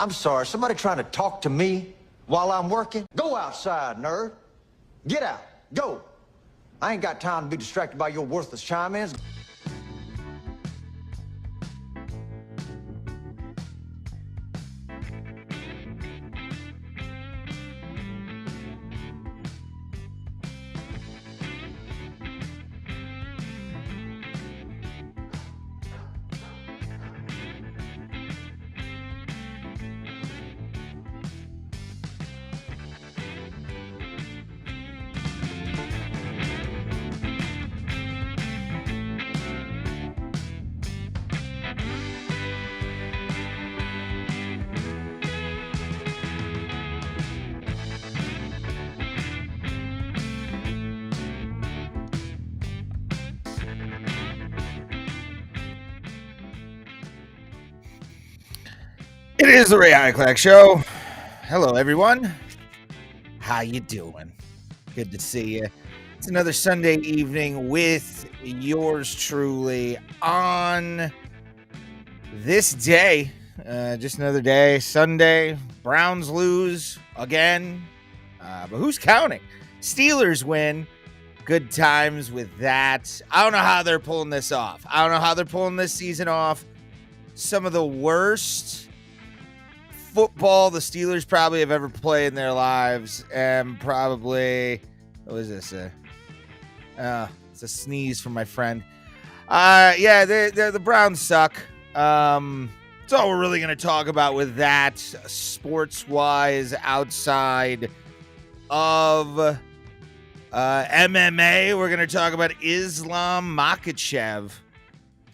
I'm sorry, somebody trying to talk to me while I'm working? Go outside, nerd. Get out. Go. I ain't got time to be distracted by your worthless chime-ins. It is the Ray Hyclak Show. Hello, everyone. How you doing? Good to see you. It's another Sunday evening with yours truly on this day. Just another day, Sunday. Browns lose again. But who's counting? Steelers win. Good times with that. I don't know how they're pulling this off. I don't know how they're pulling this season off. Some of the worst football the Steelers probably have ever played in their lives, and probably, what was this? It's a sneeze from my friend. Yeah, the Browns suck. That's all we're really going to talk about with that, sports-wise, outside of MMA. We're going to talk about Islam Makhachev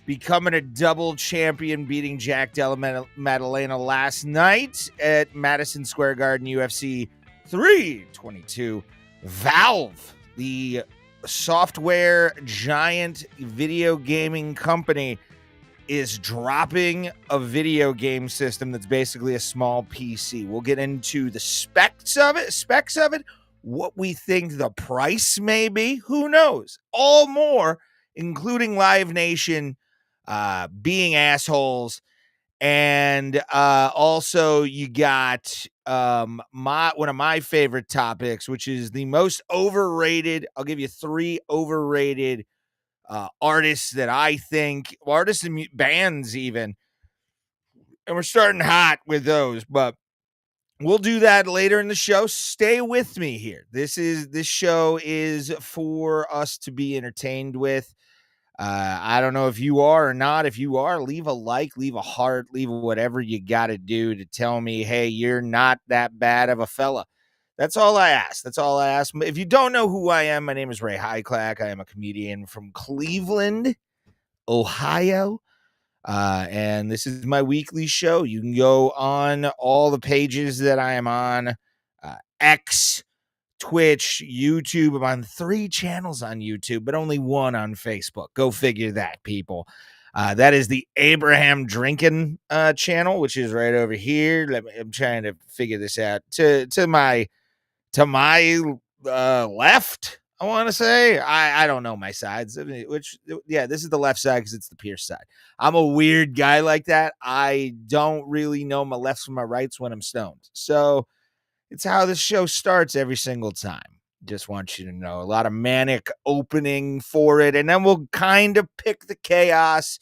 becoming a double champion, beating Jack Della Maddalena last night at Madison Square Garden UFC 322. Valve, the software giant video gaming company, is dropping a video game system that's basically a small PC. We'll get into the specs of it, what we think the price may be, who knows, all more, including Live Nation being assholes. And also you got one of my favorite topics, which is the most overrated. I'll give you 3 overrated artists that I think, artists and bands even, and we're starting hot with those, but we'll do that later in the show. Stay with me here. This show is for us to be entertained with. I don't know if you are or not. If you are, leave a like, leave a heart, leave whatever you got to do to tell me, hey, you're not that bad of a fella. That's all I ask. If you don't know who I am, my name is Ray Hyclak. I am a comedian from Cleveland, Ohio. And this is my weekly show. You can go on all the pages that I am on, X, Twitch, YouTube. I'm on 3 channels on YouTube, but only 1 on Facebook. Go figure that, people. That is the Abraham Drinking channel, which is right over here. I'm trying to figure this out. To my left, I want to say. I don't know my sides. This is the left side because it's the Pierce side. I'm a weird guy like that. I don't really know my lefts from my rights when I'm stoned. So it's how this show starts every single time. Just want you to know, a lot of manic opening for it. And then we'll kind of pick the chaos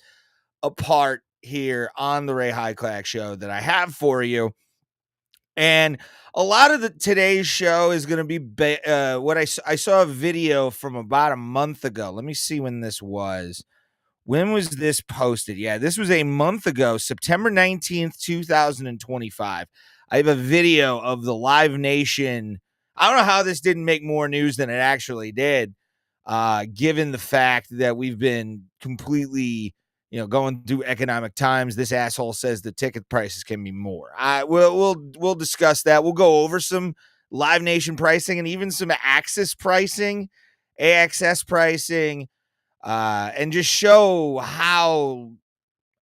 apart here on the Ray Hyclak Show that I have for you. And a lot of today's show is going to be what I saw a video from about a month ago. Let me see when this was. When was this posted? Yeah, this was a month ago, September 19th, 2025. I have a video of the Live Nation. I don't know how this didn't make more news than it actually did, given the fact that we've been completely, going through economic times. This asshole says the ticket prices can be more. We'll discuss that. We'll go over some Live Nation pricing and even some AXS pricing, and just show how,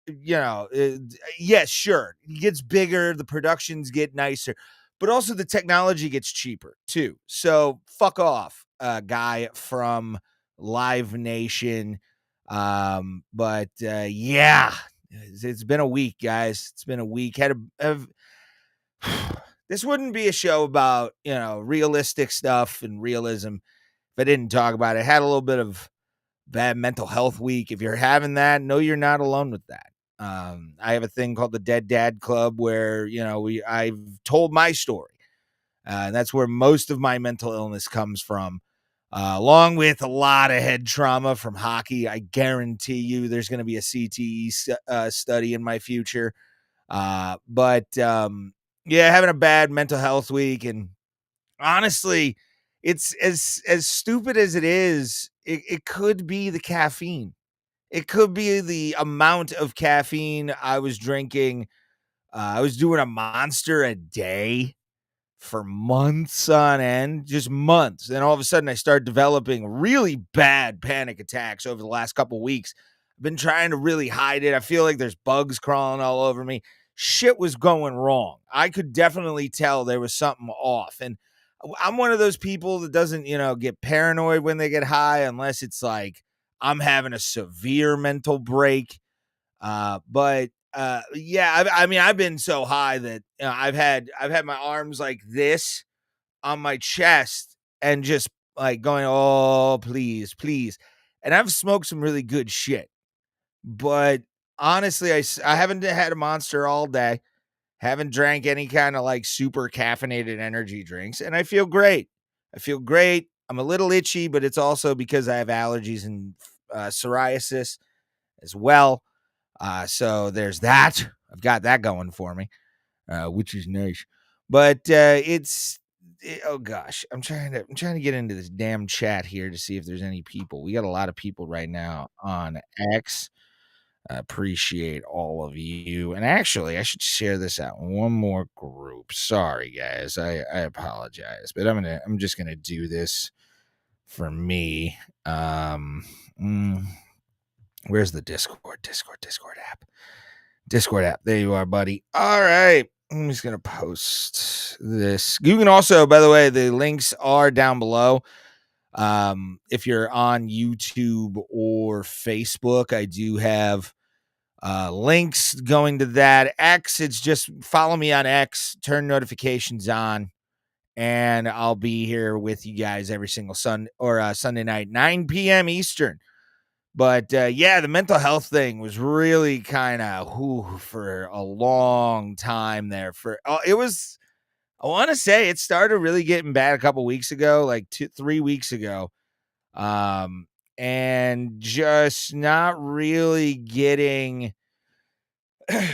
yes, sure, it gets bigger, the productions get nicer, but also the technology gets cheaper too. So fuck off, guy from Live Nation. Yeah, it's been a week, guys. It's been a week. this wouldn't be a show about, realistic stuff and realism if I didn't talk about it. I had a little bit of bad mental health week. If you're having that, no, you're not alone with that. I have a thing called the Dead Dad Club where, I've told my story. And that's where most of my mental illness comes from, along with a lot of head trauma from hockey. I guarantee you there's going to be a CTE study in my future. But having a bad mental health week. And honestly, it's as stupid as it is, it could be the caffeine. It could be the amount of caffeine I was drinking. I was doing a monster a day for months on end, just months. Then all of a sudden I started developing really bad panic attacks over the last couple of weeks. I've been trying to really hide it. I feel like there's bugs crawling all over me. Shit was going wrong. I could definitely tell there was something off. And I'm one of those people that doesn't, get paranoid when they get high unless it's like I'm having a severe mental break. I've been so high that I've had my arms like this on my chest and just like going, oh, please, please. And I've smoked some really good shit, but honestly, I haven't had a monster all day. Haven't drank any kind of like super caffeinated energy drinks, and I feel great. I'm a little itchy, but it's also because I have allergies and psoriasis as well. So there's that. I've got that going for me, which is nice. But oh gosh, I'm trying to get into this damn chat here to see if there's any people. We got a lot of people right now on X. I appreciate all of you. And actually, I should share this out in one more group. Sorry, guys. I apologize, but I'm just gonna do this for me. Where's the Discord app? Discord app. There you are, buddy. All right. I'm just going to post this. You can also, by the way, the links are down below. If you're on YouTube or Facebook, I do have links going to that. X, it's just follow me on X, turn notifications on, and I'll be here with you guys every single Sunday night, 9 p.m. Eastern. But the mental health thing was really kind of for a long time there. I want to say it started really getting bad a couple weeks ago, like 3 weeks ago. And just not really getting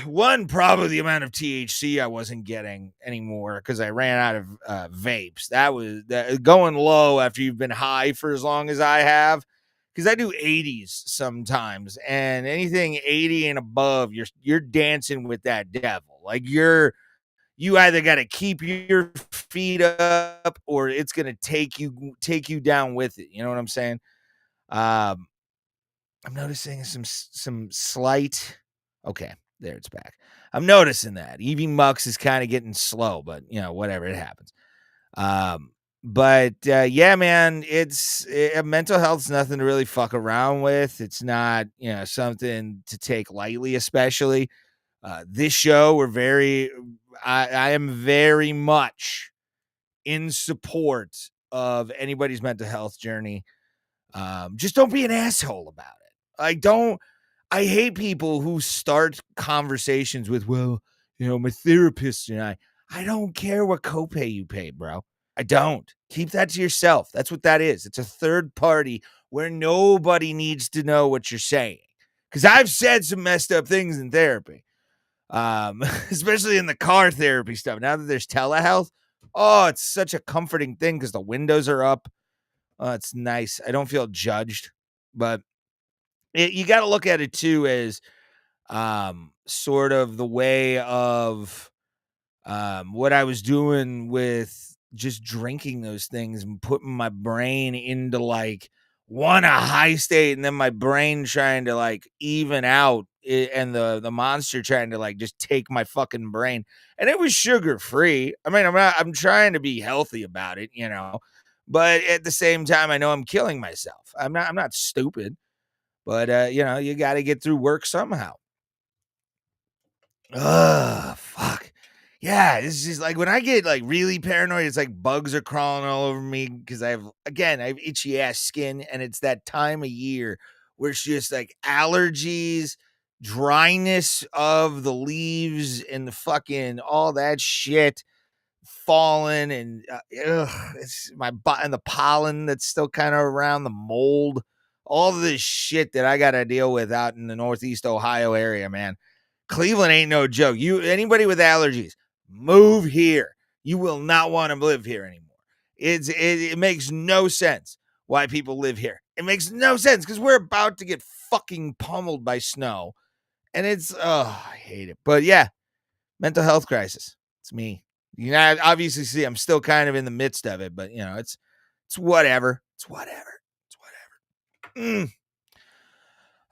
one, probably the amount of THC I wasn't getting anymore because I ran out of vapes. That was going low after you've been high for as long as I have. Because I do 80s sometimes, and anything 80 and above, you're dancing with that devil. Like you either got to keep your feet up, or it's gonna take you down with it. You know what I'm saying? I'm noticing some slight. Okay, there it's back. I'm noticing that EV Mux is kind of getting slow, but whatever, it happens. Man, mental health's nothing to really fuck around with. It's not, something to take lightly, especially this show. I am very much in support of anybody's mental health journey. Just don't be an asshole about it. I hate people who start conversations with, well, my therapist and I don't care what copay you pay, bro. I don't. Keep that to yourself. That's what that is. It's a third party where nobody needs to know what you're saying. Because I've said some messed up things in therapy, especially in the car therapy stuff. Now that there's telehealth, it's such a comforting thing because the windows are up. Oh, it's nice. I don't feel judged. But you got to look at it, too, as sort of the way of what I was doing with just drinking those things and putting my brain into like a high state, and then my brain trying to like even out it, and the monster trying to like just take my fucking brain. And it was sugar free. I mean, I'm trying to be healthy about it, but at the same time, I know I'm killing myself. I'm not stupid, but you got to get through work somehow. Ugh, fuck. Yeah, it's just like when I get like really paranoid, it's like bugs are crawling all over me because I have itchy ass skin, and it's that time of year where it's just like allergies, dryness of the leaves, and the fucking all that shit falling, and it's my butt and the pollen that's still kind of around, the mold, all this shit that I got to deal with out in the Northeast Ohio area, man. Cleveland ain't no joke. Anybody with allergies, move here. You will not want to live here anymore. It makes no sense why people live here. It makes no sense because we're about to get fucking pummeled by snow, and I hate it. But yeah, mental health crisis. It's me. You know, obviously see I'm still kind of in the midst of it, but it's whatever. It's whatever. It's whatever.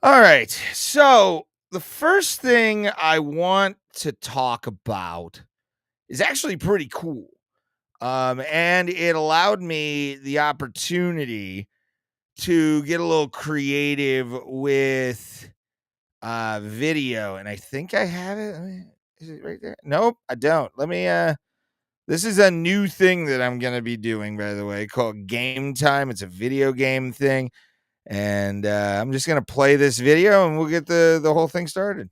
All right. So the first thing I want to talk about is actually pretty cool. And it allowed me the opportunity to get a little creative with video. And I think I have it. Is it right there? Nope, I don't. Let me this is a new thing that I'm gonna be doing, by the way, called Game Time. It's a video game thing. And I'm just gonna play this video and we'll get the whole thing started.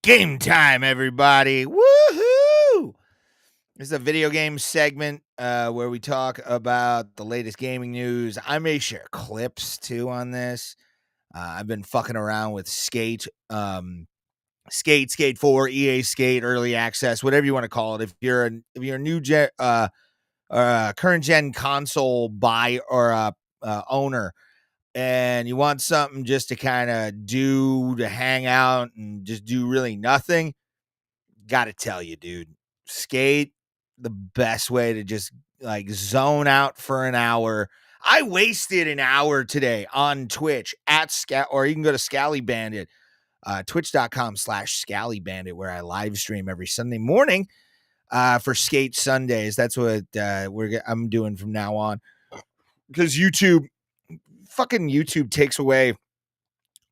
Game time, everybody. Woohoo! This is a video game segment where we talk about the latest gaming news. I may share clips too on this. I've been fucking around with Skate, Skate 4, EA Skate, Early Access, whatever you want to call it. If you're a new gen, current gen console buy or owner, and you want something just to kind of to hang out and just do really nothing, gotta tell you, dude, Skate, the best way to just like zone out for an hour. I wasted an hour today on Twitch or you can go to Scally Bandit, twitch.com/ScallyBandit, where I live stream every Sunday morning for Skate Sundays. That's what I'm doing from now on, because YouTube takes away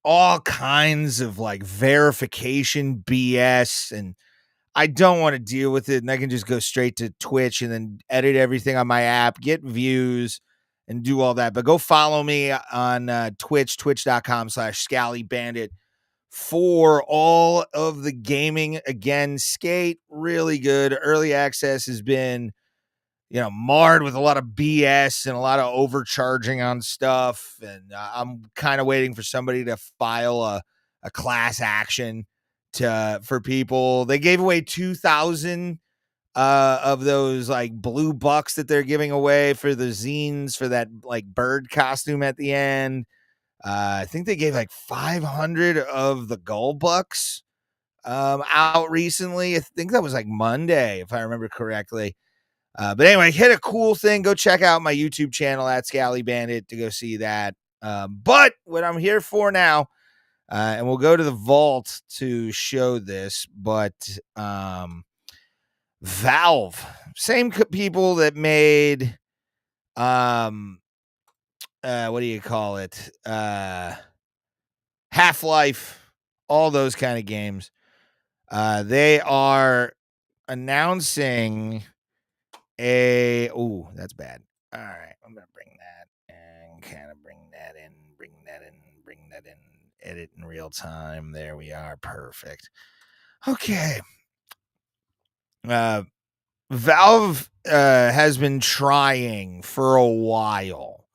all kinds of like verification BS, and I don't want to deal with it. And I can just go straight to Twitch and then edit everything on my app, get views, and do all that. But go follow me on Twitch, twitch.com/ScallyBandit, for all of the gaming. Again, Skate, really good. Early access has been marred with a lot of BS and a lot of overcharging on stuff. And I'm kind of waiting for somebody to file a class action for people. They gave away 2,000 of those like blue bucks that they're giving away for the zines for that like bird costume at the end. I think they gave like 500 of the gold bucks out recently. I think that was like Monday, if I remember correctly. But anyway, hit a cool thing. Go check out my YouTube channel at Scally Bandit to go see that. But what I'm here for now, and we'll go to the vault to show this, but Valve, same people that made, what do you call it? Half-Life, all those kind of games. They are announcing that's bad. All right, I'm gonna bring that and kind of bring that in, edit in real time. There we are, perfect. Okay. Valve has been trying for a while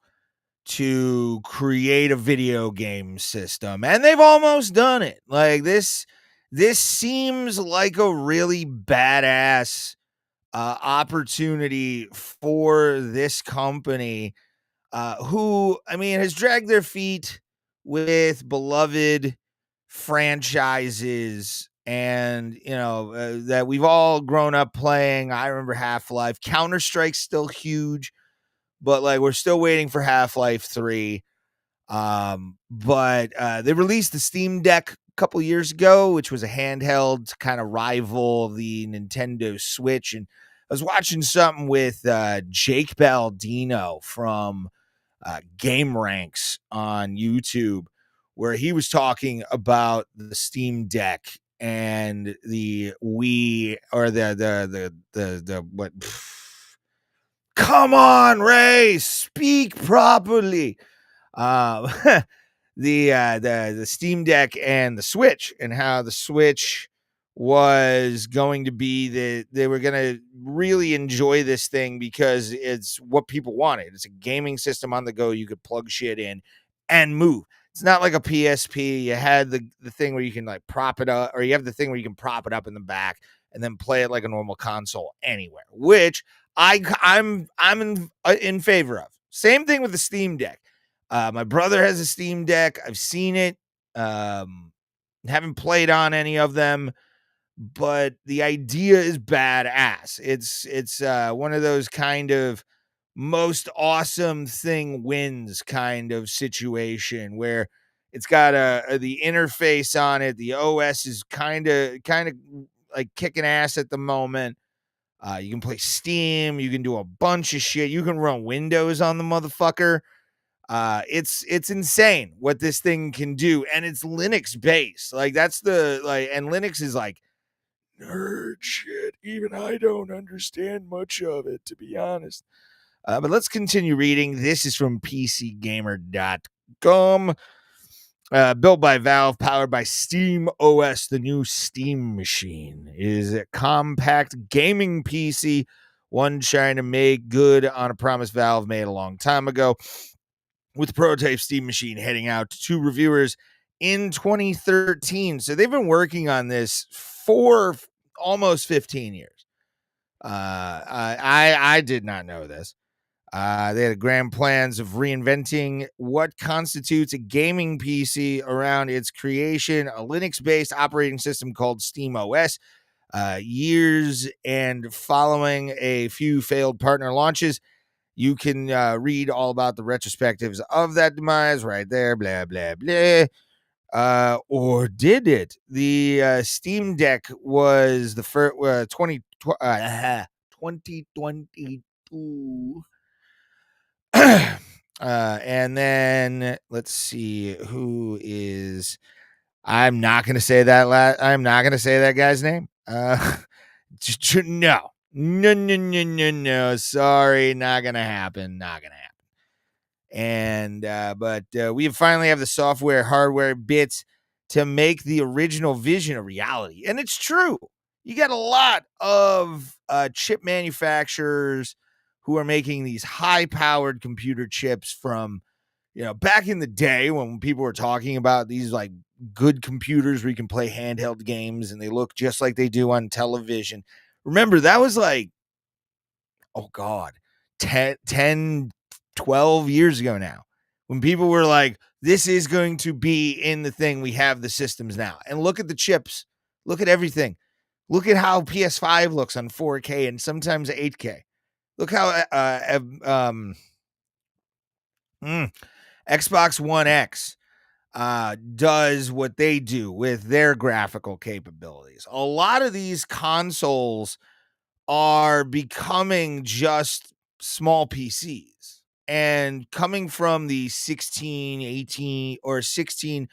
to create a video game system, and they've almost done it. Like this seems like a really badass opportunity for this company, who, I mean, has dragged their feet with beloved franchises and, that we've all grown up playing. I remember Half-Life. Counter-Strike's still huge. but like we're still waiting for Half-Life 3. But they released the Steam Deck a couple years ago, which was a handheld to kind of rival the Nintendo Switch. And I was watching something with Jake Baldino from Game Ranks on YouTube, where he was talking about the Steam Deck and the Wii, or the what? Come on, Ray, speak properly. The Steam Deck and the Switch, and how the Switch was going to be they were going to really enjoy this thing because it's what people wanted. It's a gaming system on the go. You could plug shit in and move. It's not like a PSP. You had the thing where you can like prop it up, or you have the thing where you can prop it up in the back and then play it like a normal console anywhere, which I'm in favor of. Same thing with the Steam Deck. My brother has a Steam Deck. I've seen it. Haven't played on any of them, but the idea is badass. It's one of those kind of most awesome thing wins kind of situation where it's got the interface on it. The OS is kind of like kicking ass at the moment. You can play Steam. You can do a bunch of shit. You can run Windows on the motherfucker. It's insane what this thing can do, and it's Linux based. Like that's and Linux is like nerd shit. Even I don't understand much of it, to be honest. But let's continue reading. This is from PCGamer.com. Built by Valve, powered by Steam OS, the new Steam machine is a compact gaming PC, one trying to make good on a promise Valve made a long time ago, with the prototype Steam machine heading out to reviewers in 2013. So they've been working on this for almost 15 years. I did not know this. They had grand plans of reinventing what constitutes a gaming PC around its creation, a Linux-based operating system called Steam OS. Years and following a few failed partner launches, you can read all about the retrospectives of that demise right there, blah, blah, blah. Or did it? The Steam Deck was the first 2022. And then let's see who is. I'm not going to say that. I'm not going to say that guy's name. No. Sorry, not gonna happen. And but we finally have the software, hardware bits to make the original vision a reality, and it's true. You got a lot of chip manufacturers who are making these high-powered computer chips from, back in the day when people were talking about these like good computers where you can play handheld games and they look just like they do on television. Remember, that was like, oh God, 10, 12 years ago now, when people were like, this is going to be in the thing. We have the systems now. And look at the chips. Look at everything. Look at how PS5 looks on 4K and sometimes 8K. Look how Xbox One X does what they do with their graphical capabilities. A lot of these consoles are becoming just small PCs, and coming from the 16, 18, or 16,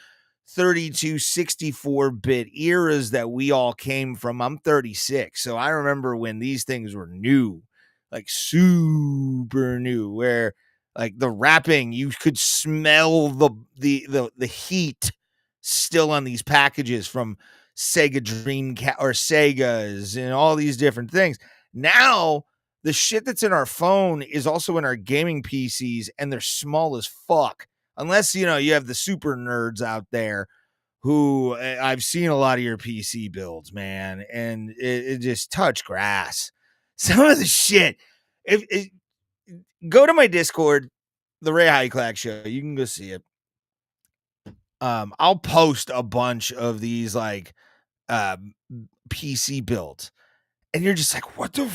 32, 64-bit eras that we all came from. I'm 36, so I remember when these things were new, like super new, where like the wrapping, you could smell the heat still on these packages from Sega Dreamcast or Segas and all these different things. Now, the shit that's in our phone is also in our gaming PCs, and they're small as fuck. Unless, you have the super nerds out there who I've seen a lot of your PC builds, man, and it just touch grass. Some of the shit. Go to my Discord, the Ray Hyclak Show. You can go see it. I'll post a bunch of these like PC builds, and you're just like, what the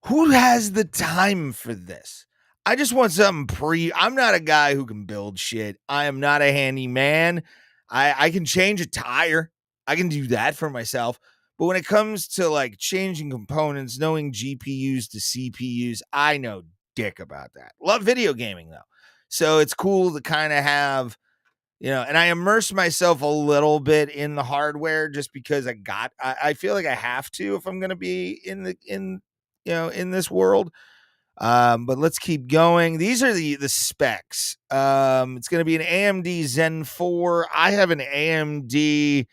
who has the time for this? I just want something I'm not a guy who can build shit. I am not a handyman. I can change a tire. I can do that for myself. But when it comes to like changing components, knowing GPUs to CPUs, I know dick about that. Love video gaming though. So it's cool to kind of have, and I immerse myself a little bit in the hardware just because I feel like I have to if I'm going to be in this world. But let's keep going. These are the specs. It's going to be an AMD Zen 4. I have an AMD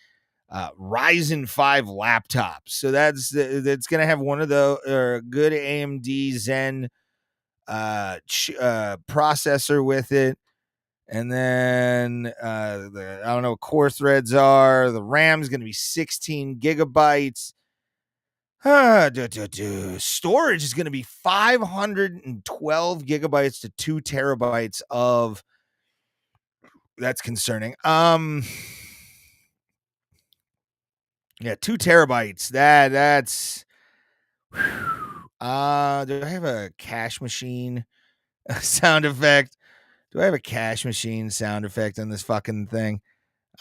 Ryzen 5 laptop, so that's going to have one of the good AMD Zen processor with it. And then I don't know what core threads are. The RAM is going to be 16 gigabytes. Storage is going to be 512 gigabytes to 2 terabytes of. That's concerning. Yeah, 2 terabytes. That's. Do I have a cache machine sound effect? Do I have a cache machine sound effect on this fucking thing?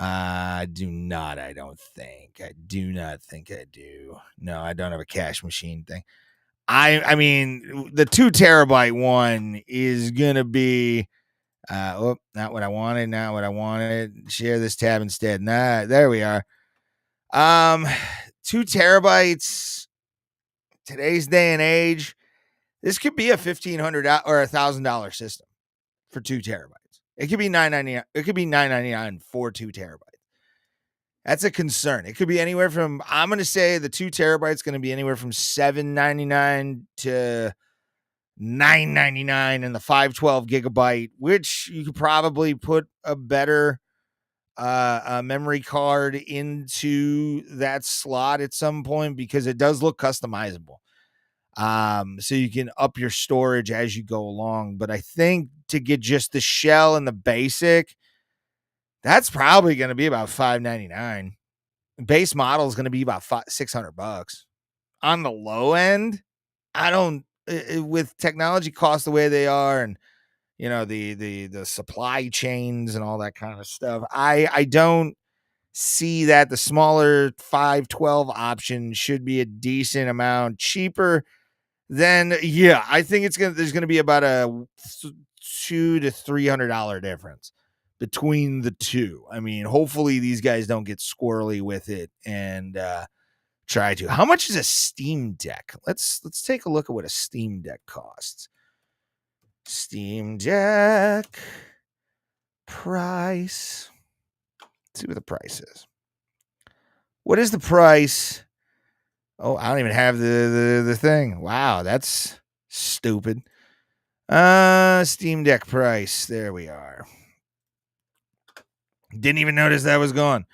I do not. I don't think. I do not think I do. No, I don't have a cache machine thing. I mean, the 2 terabyte one is gonna be. Not what I wanted. Not what I wanted. Share this tab instead. Nah, there we are. 2 terabytes. Today's day and age, this could be a $1,500 or $1,000 system for 2 terabytes. It could be $999. It could be $999 for 2 terabytes. That's a concern. It could be anywhere from, I'm going to say the 2 terabytes going to be anywhere from $799 to $999, and the 512 gigabyte, which you could probably put a better memory card into that slot at some point because it does look customizable. So you can up your storage as you go along. But I think to get just the shell and the basic, that's probably going to be about $599. Base model is going to be about $600 on the low end. I don't, with technology costs the way they are, and the supply chains and all that kind of stuff. I don't see that the smaller 512 option should be a decent amount cheaper. Then I think there's gonna be about a $200 to $300 difference between the two. I mean, hopefully these guys don't get squirrely with it and try to. How much is a Steam Deck? Let's take a look at what a Steam Deck costs. Steam Deck price. Let's see what the price is. What is the price? Oh, I don't even have the thing. Wow, that's stupid. Steam Deck price. There we are. Didn't even notice that was gone.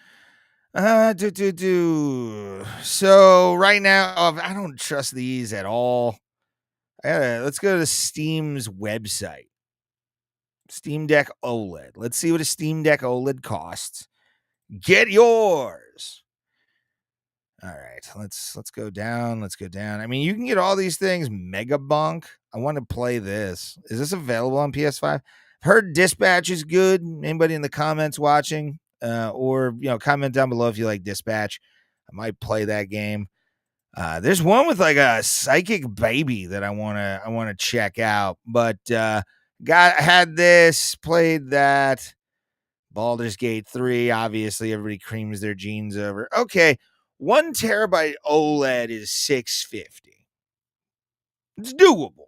So right now, I don't trust these at all. Let's go to Steam's website. Steam Deck OLED. Let's see what a Steam Deck OLED costs. Get yours. All right, let's go down. Let's go down. I mean, you can get all these things. Mega Bunk. I want to play this. Is this available on PS5? Heard Dispatch is good. Anybody in the comments watching? Or comment down below if you like Dispatch. I might play that game. There's one with like a psychic baby that I wanna check out. But had this, played that. Baldur's Gate 3. Obviously, everybody creams their jeans over. Okay. 1 terabyte OLED is $650. It's doable.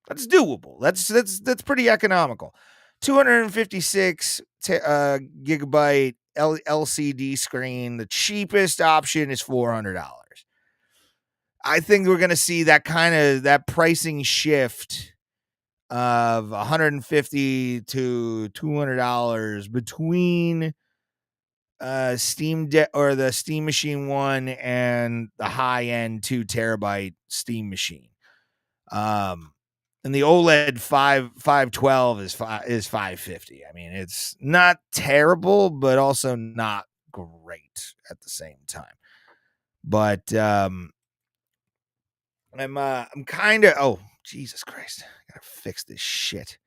That's doable. That's pretty economical. 256 gigabyte LCD screen. The cheapest option is $400. I think we're going to see that pricing shift of $150 to $200 between Steam Deck or the Steam Machine 1 and the high end 2 terabyte Steam Machine. And the OLED 512 is $550. I mean, it's not terrible, but also not great at the same time. But I'm kind of Jesus Christ. I gotta fix this shit.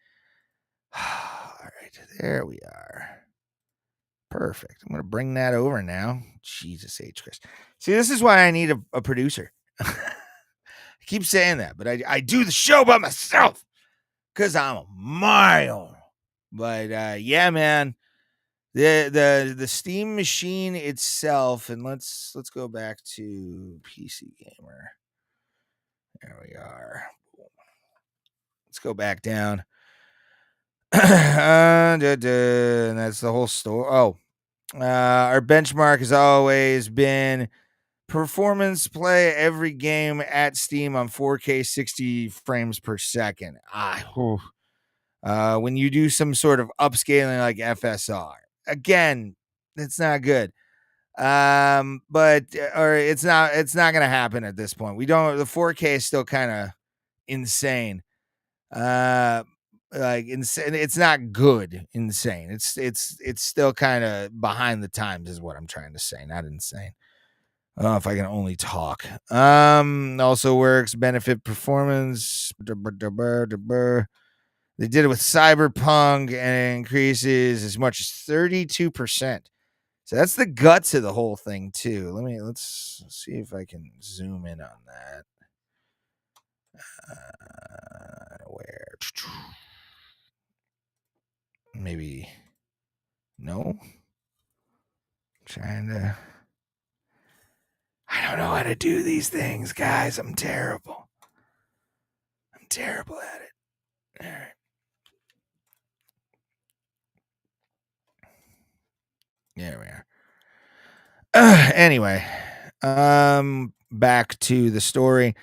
All right. There we are. Perfect. I'm going to bring that over now. Jesus H. Christ. See, this is why I need a producer. I keep saying that, but I do the show by myself because I'm my own. But yeah, man. The Steam machine itself, and let's go back to PC Gamer. There we are. Let's go back down. And that's the whole story. Oh, our benchmark has always been performance play every game at Steam on 4K 60 frames per second. When you do some sort of upscaling like FSR, again, it's not good. But or it's not gonna happen at this point. The 4K is still kind of insane. Like insane. It's not good. Insane. It's still kind of behind the times, is what I'm trying to say. Not insane. Oh, if I can only talk. Also works. Benefit performance. They did it with Cyberpunk, and it increases as much as 32%. So that's the guts of the whole thing too. Let's see if I can zoom in on that. Where? Maybe no. Trying to. I don't know how to do these things, guys. I'm terrible. I'm terrible at it. All right. There we are. Anyway, back to the story.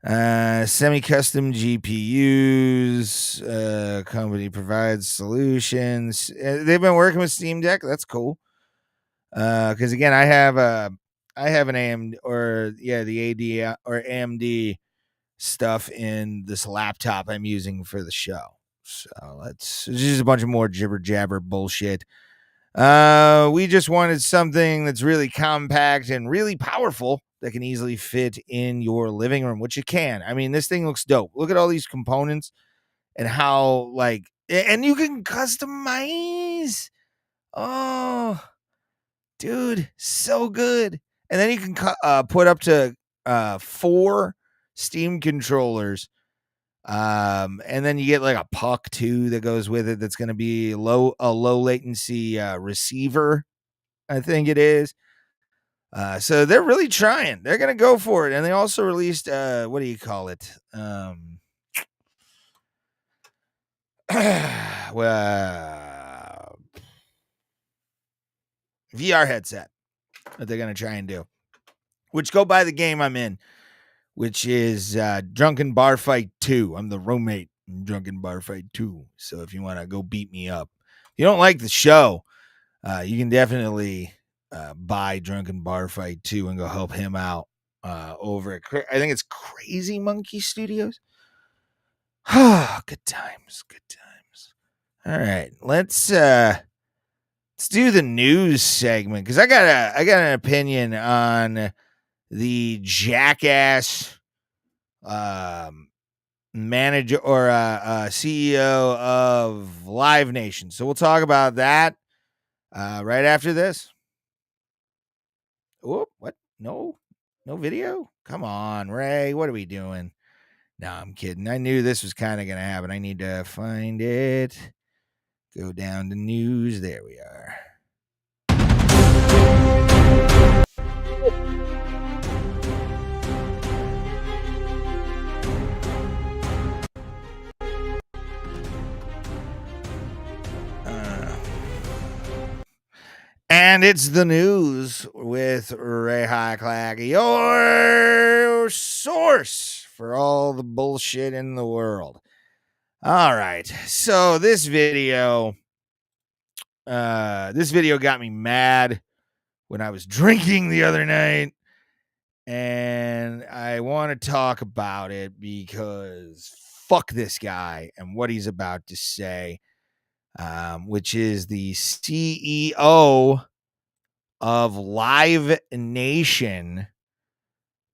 Semi-custom GPUs. Company provides solutions. They've been working with Steam Deck. That's cool. Because again, I have an AMD the AD or AMD stuff in this laptop I'm using for the show. So it's just a bunch of more jibber jabber bullshit. We just wanted something that's really compact and really powerful that can easily fit in your living room, which it can. I mean, this thing looks dope. Look at all these components and how and you can customize. Oh, dude, so good. And then you can put up to 4 Steam controllers. And then you get like a puck too that goes with it. That's going to be a low latency receiver, I think it is. So they're really trying. They're going to go for it. And they also released what do you call it? VR headset that they're going to try and do. Which go by the game I'm in, which is Drunken Bar Fight 2. I'm the roommate in Drunken Bar Fight 2. So if you want to go beat me up, if you don't like the show, you can definitely buy Drunken Bar Fight 2 and go help him out over at, I think it's Crazy Monkey Studios. Good times. All right, let's do the news segment because I got an opinion on the jackass manager or CEO of Live Nation. So we'll talk about that right after this. Oh, what? No video? Come on, Ray. What are we doing? No, I'm kidding. I knew this was kind of going to happen. I need to find it. Go down to news. There we are. And it's the news with Ray Hyclak, your source for all the bullshit in the world. All right. So this video got me mad when I was drinking the other night. And I want to talk about it because fuck this guy and what he's about to say. Which is the CEO of Live Nation,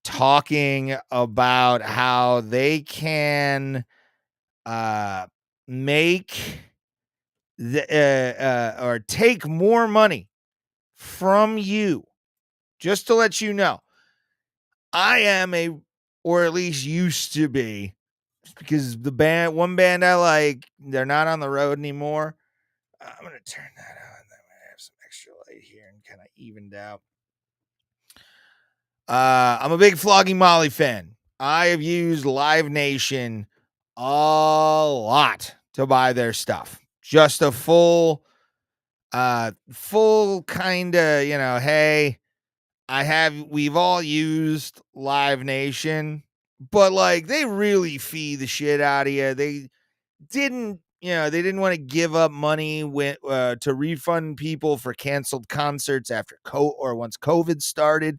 talking about how they can make or take more money from you. Just to let you know, I am or at least used to be, because one band I like, they're not on the road anymore. I'm going to turn that on. I'm going to have some extra light here and kind of evened out. I'm a big Flogging Molly fan. I have used Live Nation a lot to buy their stuff. Just a full kind of, hey, we've all used Live Nation, but like they really fee the shit out of you. They didn't want to give up money to refund people for canceled concerts after once COVID started.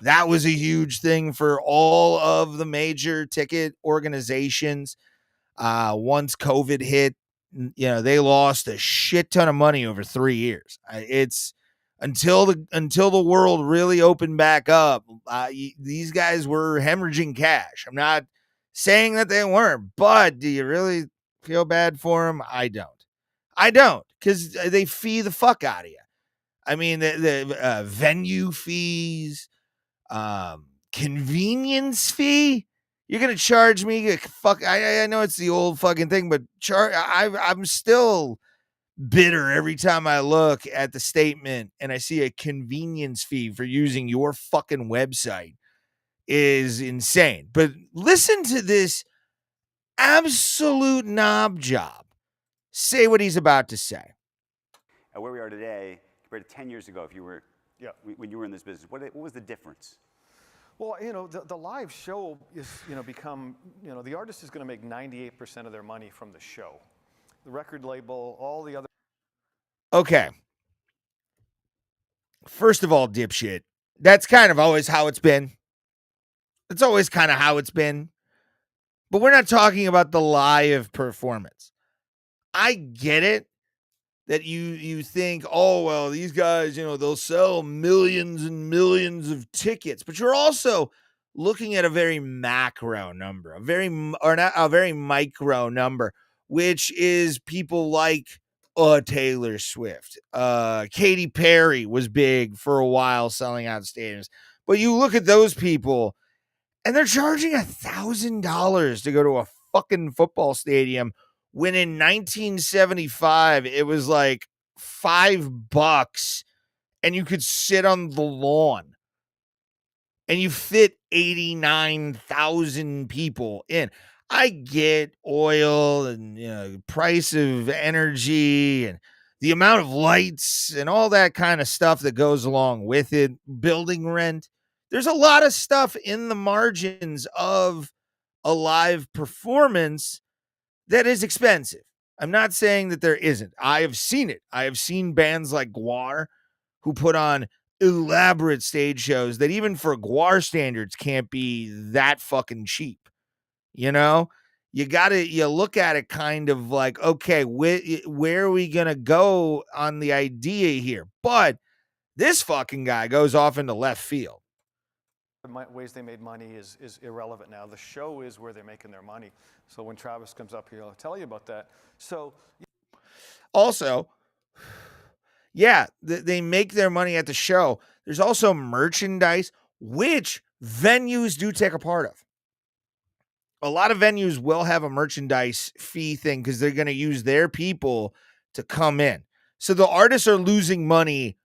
That was a huge thing for all of the major ticket organizations. Once COVID hit, they lost a shit ton of money over 3 years. It's until the world really opened back up. These guys were hemorrhaging cash. I'm not saying that they weren't, but do you really feel bad for them? I don't, because they fee the fuck out of you. I mean, the venue fees, convenience fee. You're gonna charge me? Fuck! I know it's the old fucking thing, but I'm still bitter every time I look at the statement and I see a convenience fee for using your fucking website. Is insane. But listen to this absolute knob job say what he's about to say. Where we are today compared to 10 years ago, if you were, when you were in this business, what was the difference? Well, the live show is, become, the artist is going to make 98% of their money from the show. The record label, all the other. Okay. First of all, dipshit, that's kind of always how it's been. It's always kind of how it's been. But we're not talking about the live performance. I get it that you think, oh, well, these guys, they'll sell millions and millions of tickets. But you're also looking at a very macro number, a very micro number, which is people like Taylor Swift. Katy Perry was big for a while selling out stadiums. But you look at those people, and they're charging $1,000 to go to a fucking football stadium, when in 1975 it was like $5 and you could sit on the lawn and you fit 89,000 people in. I get oil and price of energy and the amount of lights and all that kind of stuff that goes along with it, building rent. There's a lot of stuff in the margins of a live performance that is expensive. I'm not saying that there isn't. I have seen it. I have seen bands like Gwar who put on elaborate stage shows that even for Gwar standards can't be that fucking cheap. You look at it kind of like, okay, where are we going to go on the idea here? But this fucking guy goes off into left field. Ways they made money is irrelevant now. The show is where they're making their money. So when Travis comes up here, I'll tell you about that. So also, yeah, they make their money at the show. There's also merchandise, which venues do take a part of. A lot of venues will have a merchandise fee thing because they're going to use their people to come in. So the artists are losing money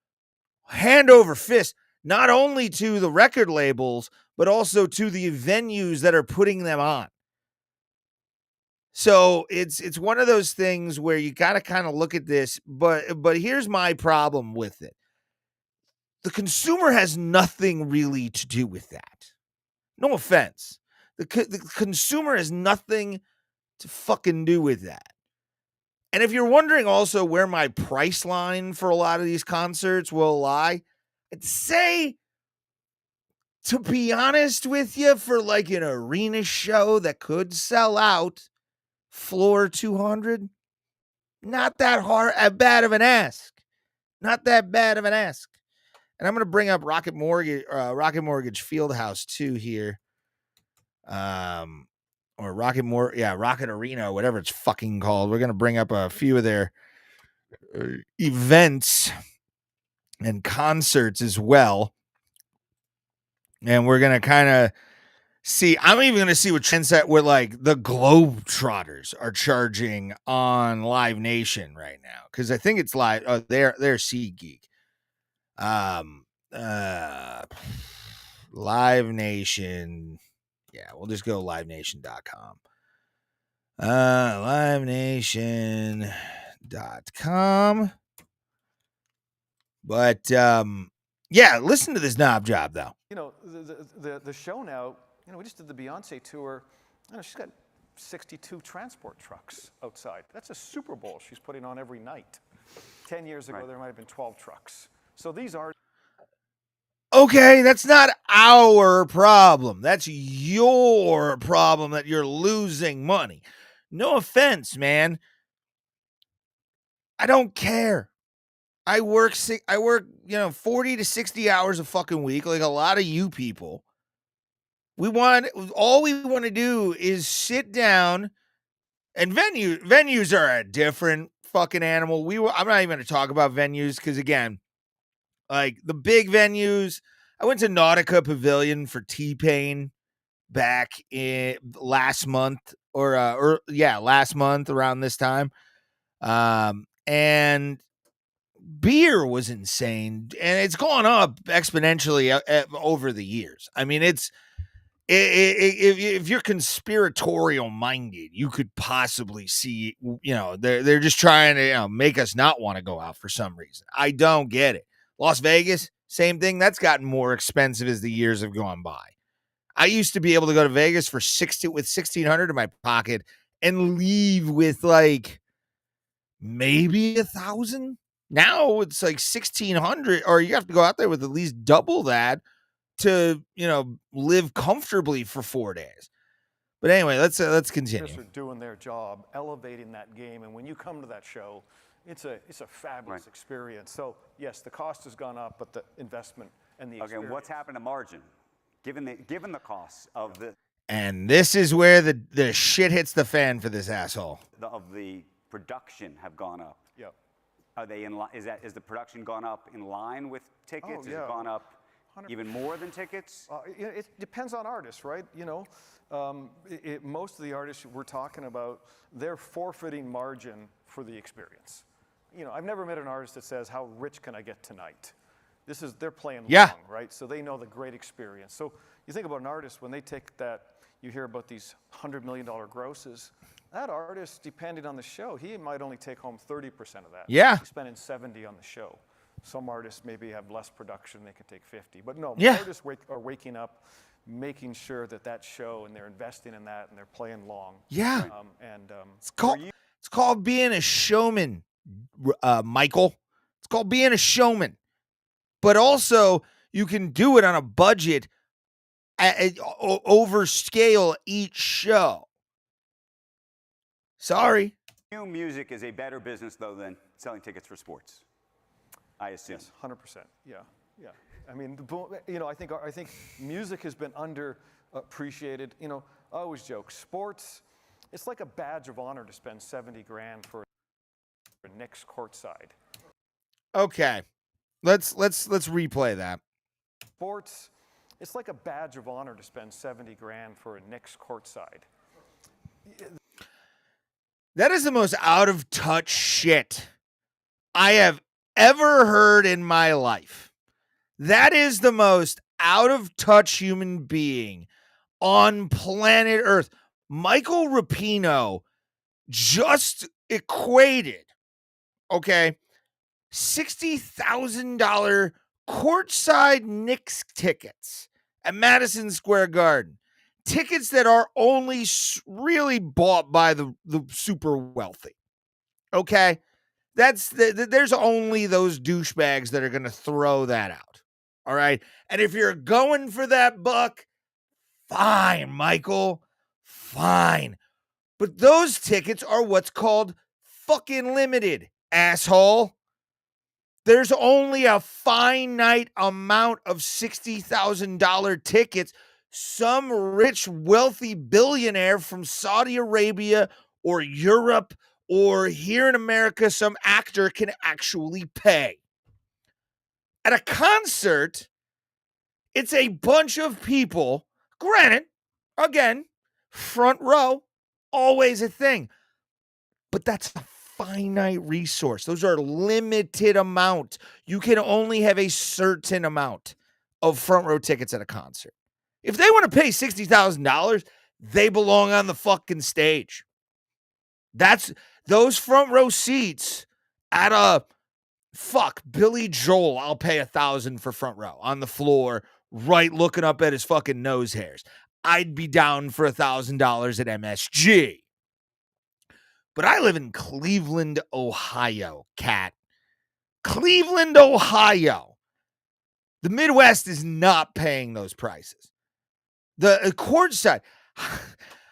hand over fist, not only to the record labels, but also to the venues that are putting them on. So it's one of those things where you got to kind of look at this, but here's my problem with it. The consumer has nothing really to do with that. No offense. The consumer has nothing to fucking do with that. And if you're wondering also where my price line for a lot of these concerts will lie, I'd say, to be honest with you, for like an arena show that could sell out, floor 200, not that bad of an ask. Not that bad of an ask. And I'm going to bring up Rocket Mortgage Fieldhouse 2 here. Or Rocket Arena, whatever it's fucking called. We're going to bring up a few of their events and concerts as well. And we're going to kind of see, I'm even going to see what Trendset with like the Globetrotters are charging on Live Nation right now. Cause I think it's live. They're SeatGeek. Live Nation. Yeah, we'll just go livenation.com. Livenation.com. But yeah, listen to this knob job though. You know, the show now, you know, we just did the Beyonce tour. You know, she's got 62 transport trucks outside. That's a Super Bowl she's putting on every night. 10 years ago, there might have been 12 trucks. So these are... Okay, that's not our problem. That's your problem that you're losing money. No offense, man. I don't care. I work, 40 to 60 hours a fucking week, like a lot of you people. All we want to do is sit down, and venues are a different fucking animal. I'm not even going to talk about venues because, again, like the big venues, I went to Nautica Pavilion for T-Pain back in last month last month around this time. And beer was insane, and it's gone up exponentially over the years. I mean, if you're conspiratorial minded, you could possibly see, they're just trying to make us not want to go out for some reason. I don't get it. Las Vegas, same thing. That's gotten more expensive as the years have gone by. I used to be able to go to Vegas with $1,600 in my pocket and leave with like maybe $1,000. Now it's like $1,600, or you have to go out there with at least double that to, live comfortably for 4 days. But anyway, let's continue. Are doing their job, elevating that game, and when you come to that show, it's a fabulous experience. So yes, the cost has gone up, but the investment and the experience. Okay, what's happened to margin, given the costs of the? And this is where the shit hits the fan for this asshole. Of the production have gone up. Yep. Are they in line? Is the production gone up in line with tickets? Oh, yeah. Has it gone up 100%. even more than tickets? It depends on artists, right? Most of the artists we're talking about, they're forfeiting margin for the experience. I've never met an artist that says, "How rich can I get tonight?" They're playing long, right? So they know the great experience. So you think about an artist, when they take that, you hear about these $100 million grosses. That artist, depending on the show, he might only take home 30% of that. Yeah. He's spending 70 on the show. Some artists maybe have less production, they can take 50. But no, artists are waking up, making sure that show, and they're investing in that, and they're playing long. Yeah. It's called being a showman, Michael. It's called being a showman. But also, you can do it on a budget, overscale each show. Sorry. New music is a better business, though, than selling tickets for sports, I assume. Yes, 100%. Yeah. I mean, I think music has been underappreciated. I always joke, sports, it's like a badge of honor to spend $70,000 for a Knicks courtside. Okay, let's replay that. Sports, it's like a badge of honor to spend $70,000 for a Knicks courtside. That is the most out of touch shit I have ever heard in my life. That is the most out of touch human being on planet Earth. Michael Rapino just equated, $60,000 courtside Knicks tickets at Madison Square Garden. Tickets that are only really bought by the super wealthy. Okay? There's only those douchebags that are going to throw that out. All right? And if you're going for that buck, fine, Michael. Fine. But those tickets are what's called fucking limited, asshole. There's only a finite amount of $60,000 tickets some rich, wealthy billionaire from Saudi Arabia or Europe or here in America, some actor can actually pay. At a concert, it's a bunch of people. Granted, again, front row, always a thing. But that's a finite resource. Those are limited amount. You can only have a certain amount of front row tickets at a concert. If they want to pay $60,000, they belong on the fucking stage. That's those front row seats at a Billy Joel. I'll pay $1,000 for front row on the floor, right, looking up at his fucking nose hairs. I'd be down for $1,000 at MSG. But I live in Cleveland, Ohio, cat. Cleveland, Ohio. The Midwest is not paying those prices. The courtside.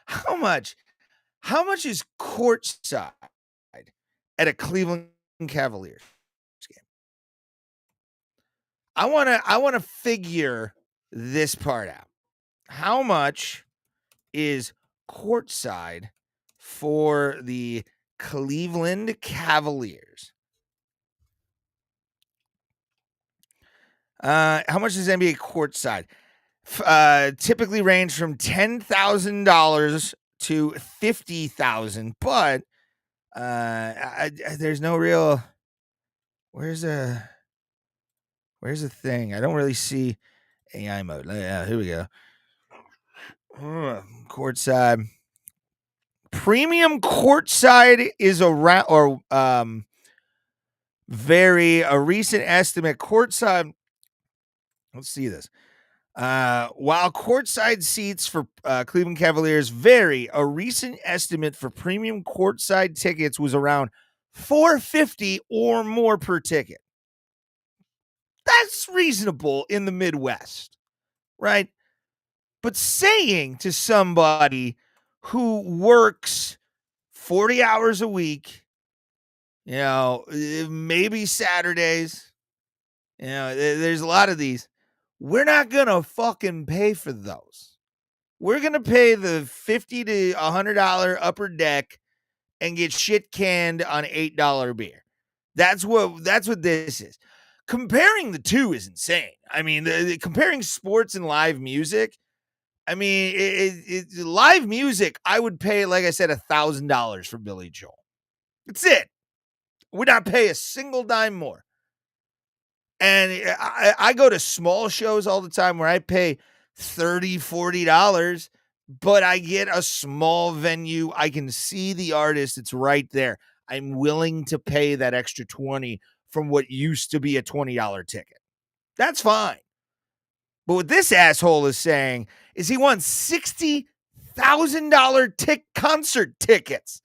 How much is courtside at a Cleveland Cavaliers game? I want to figure this part out. How much is courtside for the Cleveland Cavaliers? How much is NBA courtside? Typically range from $10,000 to $50,000, but there's no real. Where's the thing? I don't really see AI mode. Here we go. Courtside. Premium courtside is around, or a recent estimate. Courtside. Let's see this. While courtside seats for Cleveland Cavaliers vary, a recent estimate for premium courtside tickets was around $450 or more per ticket. That's reasonable in the Midwest, right? But saying to somebody who works 40 hours a week, maybe Saturdays, there's a lot of these. We're not going to fucking pay for those. We're going to pay the $50 to $100 upper deck and get shit canned on $8 beer. That's what this is. Comparing the two is insane. I mean, comparing sports and live music. I mean, live music, I would pay, like I said, $1,000 for Billy Joel. That's it. Would not pay a single dime more. And I go to small shows all the time where I pay $30, $40, but I get a small venue. I can see the artist. It's right there. I'm willing to pay that extra $20 from what used to be a $20 ticket. That's fine. But what this asshole is saying is he wants $60,000 concert tickets.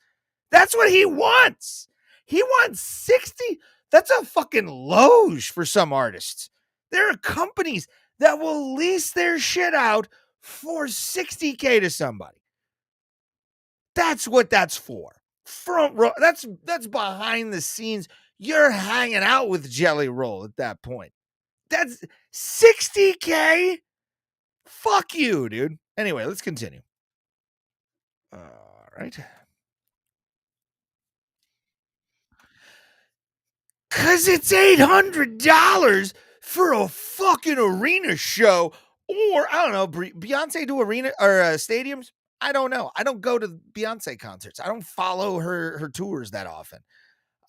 That's what he wants. He wants 60. That's a fucking loge for some artists. There are companies that will lease their shit out for $60K to somebody. That's what that's for. Front row. That's behind the scenes. You're hanging out with Jelly Roll at that point. That's $60K. Fuck you, dude. Anyway, let's continue. All right. Because it's $800 for a fucking arena show. Or, I don't know, Beyonce do arena or stadiums? I don't know. I don't go to Beyonce concerts. I don't follow her tours that often.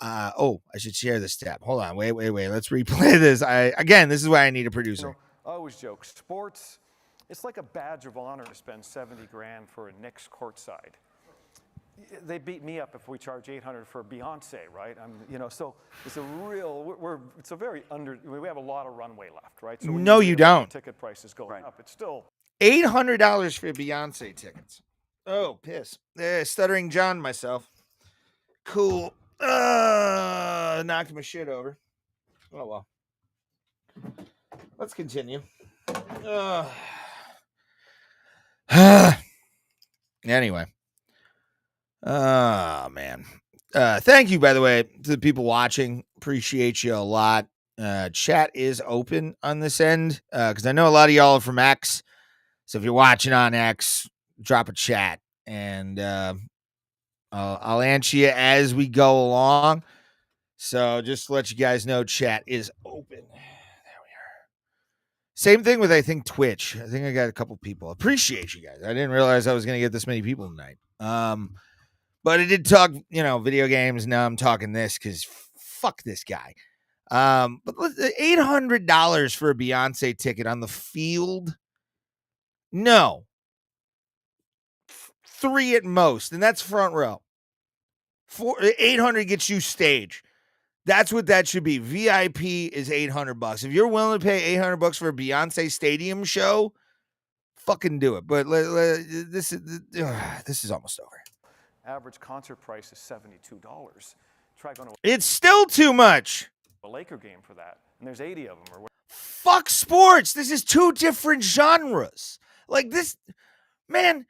I should share this tab. Hold on. Wait. Let's replay this. This is why I need a producer. I always joke, sports, it's like a badge of honor to spend $70 grand for a Knicks courtside. They beat me up if we charge $800 for Beyonce, right? So it's a real. We have a lot of runway left, right? So no, you don't. Ticket prices going up. It's still $800 for Beyonce tickets. Oh, piss! Stuttering John myself. Cool. Knocked my shit over. Oh well. Let's continue. Anyway. Oh, man. Thank you, by the way, to the people watching. Appreciate you a lot. Chat is open on this end because I know a lot of y'all are from X. So if you're watching on X, drop a chat and I'll answer you as we go along. So just to let you guys know, chat is open. There we are. Same thing with, I think, Twitch. I think I got a couple people. Appreciate you guys. I didn't realize I was going to get this many people tonight. But I did talk, video games. Now I'm talking this because fuck this guy. But $800 for a Beyonce ticket on the field? No. 3 at most, and that's front row. 800 gets you stage. That's what that should be. VIP is $800. If you're willing to pay $800 for a Beyonce stadium show, fucking do it. But this is almost over. Average concert price is $72. Try going to It's still too much. a Laker game for that, and there's 80 of them. Or what? Fuck sports. This is 2 different genres. Like this, man.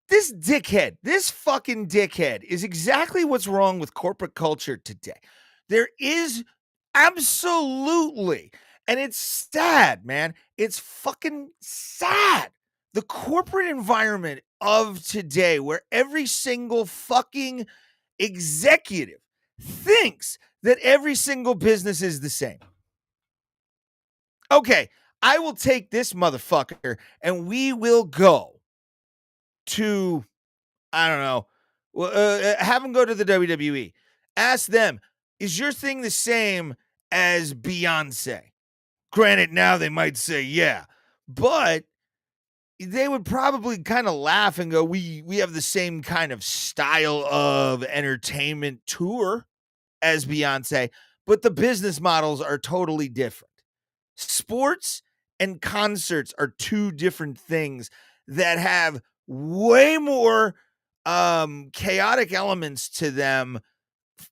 This fucking dickhead is exactly what's wrong with corporate culture today. There is absolutely, and it's sad, man. It's fucking sad. The corporate environment of today, where every single fucking executive thinks that every single business is the same. Okay, I will take this motherfucker and we will go to, I don't know, have them go to the WWE. Ask them, is your thing the same as Beyonce? Granted, now they might say, yeah, but they would probably kind of laugh and go, we have the same kind of style of entertainment tour as Beyonce, but the business models are totally different. Sports and concerts are 2 different things that have way more chaotic elements to them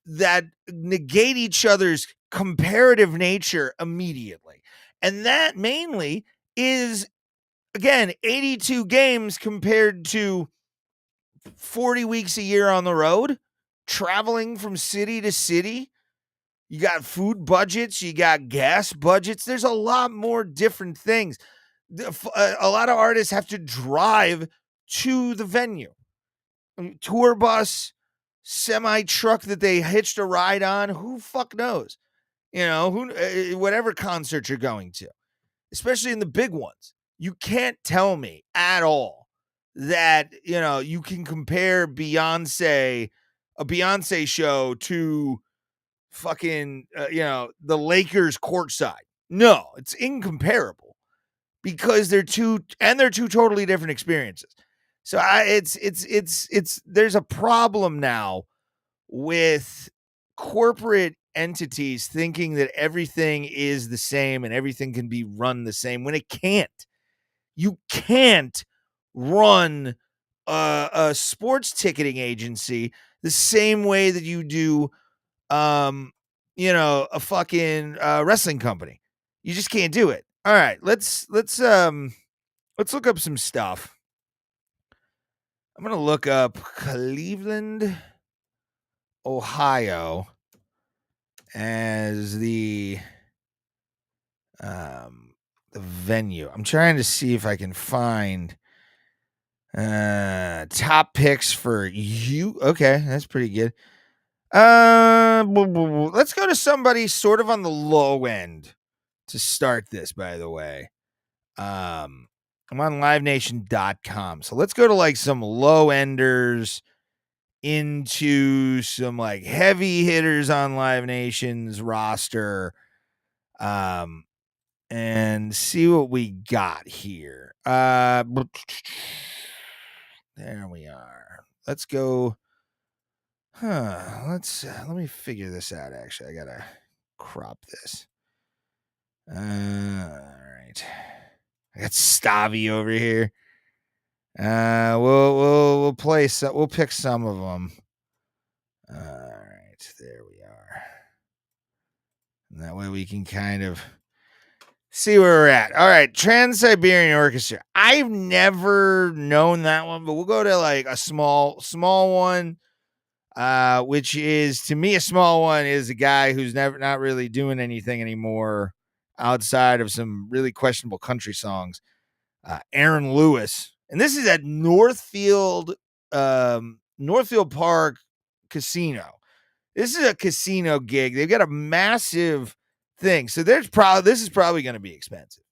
that negate each other's comparative nature immediately. And that mainly is, again, 82 games compared to 40 weeks a year on the road, traveling from city to city. You got food budgets, you got gas budgets. There's a lot more different things. A lot of artists have to drive to the venue. Tour bus, semi truck that they hitched a ride on. Who fuck knows? Whatever concert you're going to, especially in the big ones. You can't tell me at all that, you can compare a Beyonce show to fucking, the Lakers courtside. No, it's incomparable because they're two totally different experiences. So there's a problem now with corporate entities thinking that everything is the same and everything can be run the same when it can't. You can't run a sports ticketing agency the same way that you do, a fucking wrestling company. You just can't do it. All right, let's look up some stuff. I'm going to look up Cleveland, Ohio as the venue. I'm trying to see if I can find top picks for you. Okay, that's pretty good. Let's go to somebody sort of on the low end to start this, by the way. I'm on livenation.com. So let's go to like some low enders into some like heavy hitters on Live Nation's roster. And see what we got here. There we are. Let's go. Let me figure this out. Actually, I gotta crop this. All right. I got Stavi over here. We'll play some. We'll pick some of them. All right, there we are. And that way we can kind of see where we're at. All right, Trans-Siberian Orchestra. I've never known that one, but we'll go to like a small one. which is, to me, a small one, is a guy who's not really doing anything anymore outside of some really questionable country songs. Aaron Lewis. And this is at Northfield Park Casino. This is a casino gig. They've got a massive thing. So this is probably going to be expensive.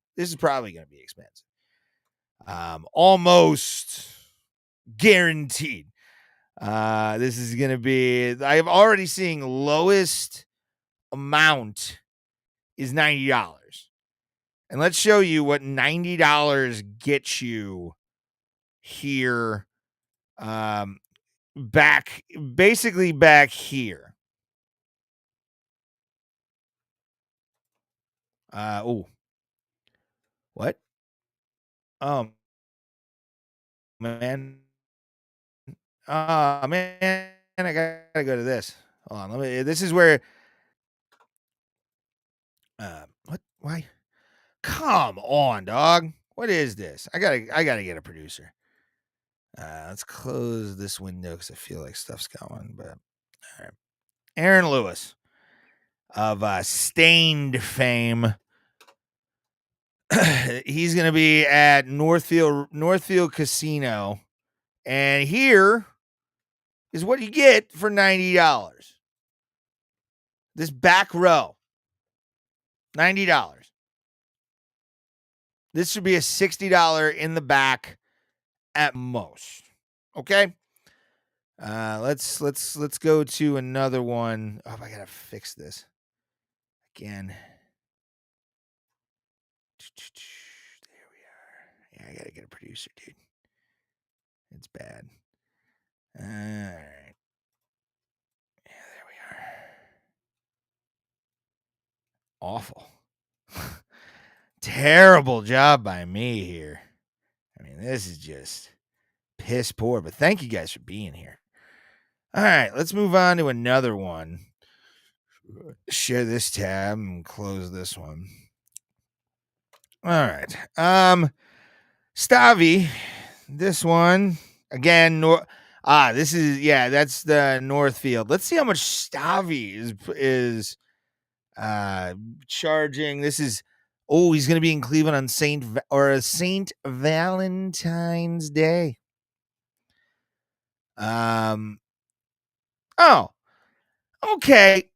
Almost guaranteed. This is going to be, I've already seen lowest amount is $90. And let's show you what $90 gets you here. Basically back here. What? Man. Man, I gotta go to this. Hold on, this is where. What? Why? Come on, dog. What is this? I gotta get a producer. Let's close this window because I feel like stuff's going. But all right, Aaron Lewis of Stained fame. He's gonna be at Northfield Casino, and here is what you get for $90. This back row, $90. This should be a $60 in the back at most. Okay. Let's go to another one. Oh, I gotta fix this again. There we are. Yeah, I gotta get a producer, dude. It's bad. All right. Yeah, there we are. Awful. Terrible job by me here. I mean, this is just piss poor, but thank you guys for being here. All right, let's move on to another one. Share this tab and close this one. All right. Stavi, this one again. This is, that's the Northfield. Let's see how much Stavi is charging. This is, he's going to be in Cleveland on Saint Valentine's Day. Okay.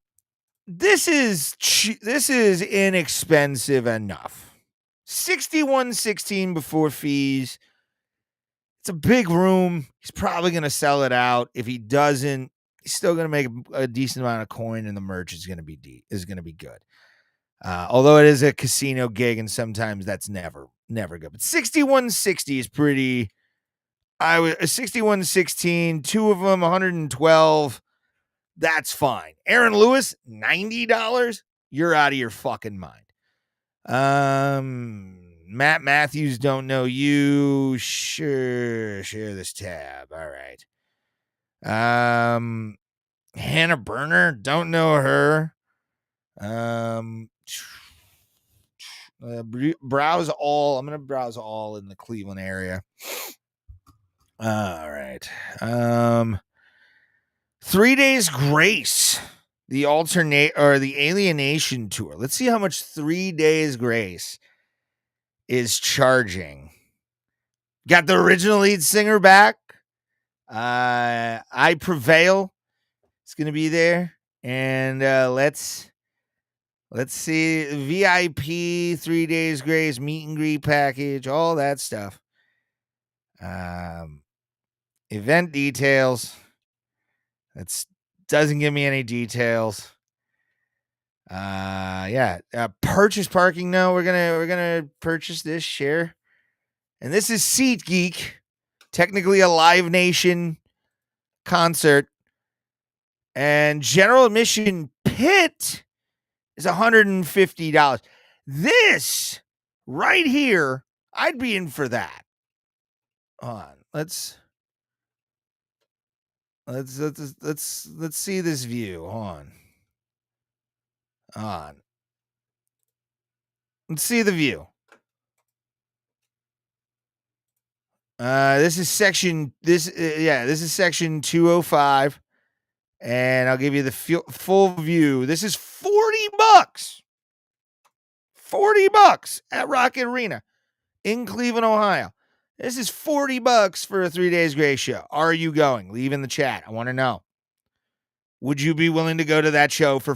This is inexpensive enough. $61.16 before fees. It's a big room. He's probably going to sell it out. If he doesn't, he's still going to make a decent amount of coin, and the merch is going to be good. Although it is a casino gig, and sometimes that's never good. But $61.60 is pretty. $61.16, two of them, $112. That's fine. Aaron Lewis, $90. You're out of your fucking mind. Matt Matthews, don't know you. Sure, share this tab. All right. Hannah Burner, don't know her. Browse all. I'm gonna browse all in the Cleveland area. All right. 3 Days Grace, the Alienation Tour. Let's see how much 3 Days Grace is charging. Got the original lead singer back. I Prevail. It's gonna be there, and let's see, VIP 3 Days Grace meet and greet package, all that stuff. Event details. That doesn't give me any details. Purchase parking. No, we're gonna purchase this share. And this is SeatGeek, technically a Live Nation concert. And general admission pit is $150. This right here, I'd be in for that. Hold on. Let's see this view. Hold on. Let's see the view. This is section 205. and I'll give you the full view. This is $40. $40 at Rocket Arena in Cleveland, Ohio. This is $40 for a 3 days grace show. Are you going? Leave in the chat. I want to know. Would you be willing to go to that show for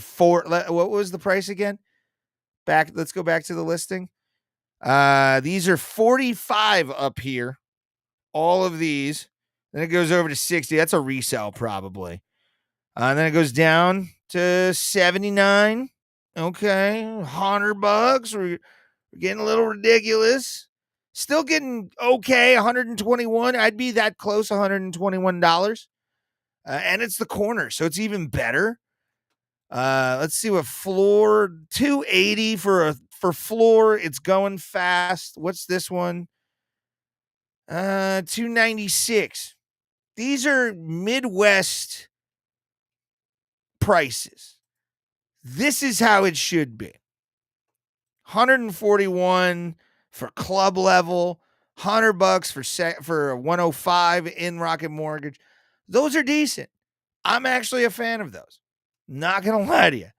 what was the price again? Let's go back to the listing. These are $45 up here. All of these. Then it goes over to $60. That's a resale probably. And then it goes down to $79. Okay, $100. We're getting a little ridiculous. Still getting okay, $121. I'd be that close, $121. And it's the corner, so it's even better. Let's see what floor, $280 for floor. It's going fast. What's this one? $296. These are Midwest prices. This is how it should be. $141 for club level, $100 for 105 in Rocket Mortgage. Those are decent. I'm actually a fan of those. Not gonna lie to you.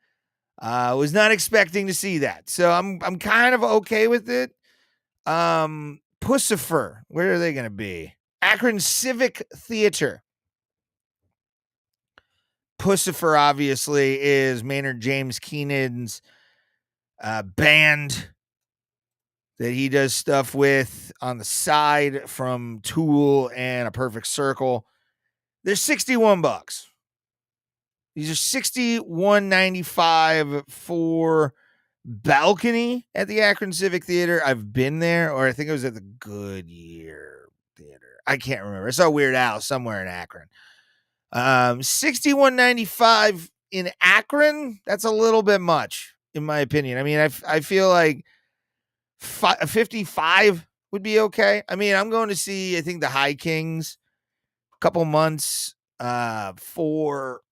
I was not expecting to see that, so I'm kind of okay with it. Pussifer, where are they gonna be? Akron Civic Theater. Pussifer obviously is Maynard James Keenan's band that he does stuff with on the side from Tool and A Perfect Circle. They're $61. These are $61.95 for balcony at the Akron Civic Theater. I've been there, or I think it was at the Goodyear Theater. I can't remember. I saw Weird Al somewhere in Akron. $61.95 in Akron. That's a little bit much, in my opinion. I mean, I feel like 55 would be okay. I mean, I'm going to see, I think, the High Kings a couple months for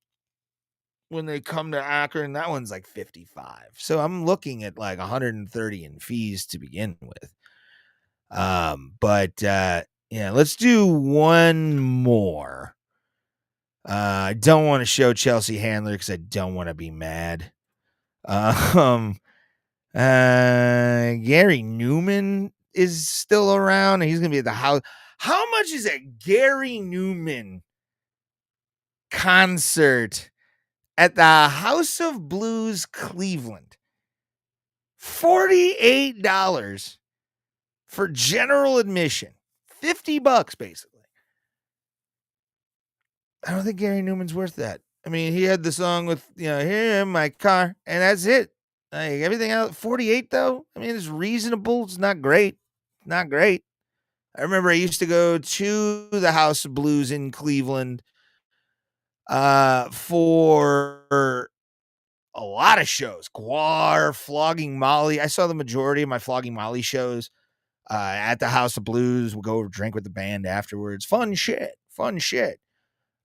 when they come to Akron. That one's like 55. So I'm looking at like 130 in fees to begin with. But let's do one more. I don't want to show Chelsea Handler because I don't want to be mad. Gary Newman is still around, and he's gonna be at the house. How much is a Gary Newman concert at the House of Blues Cleveland? $48 for general admission. $50 basically. I don't think Gary Newman's worth that. I mean, he had the song with, here in my car, and that's it. Like everything else, 48 though. I mean, it's reasonable. It's not great. Not great. I remember I used to go to the House of Blues in Cleveland for a lot of shows. Guar, Flogging Molly. I saw the majority of my Flogging Molly shows at the House of Blues. We'll go drink with the band afterwards. Fun shit.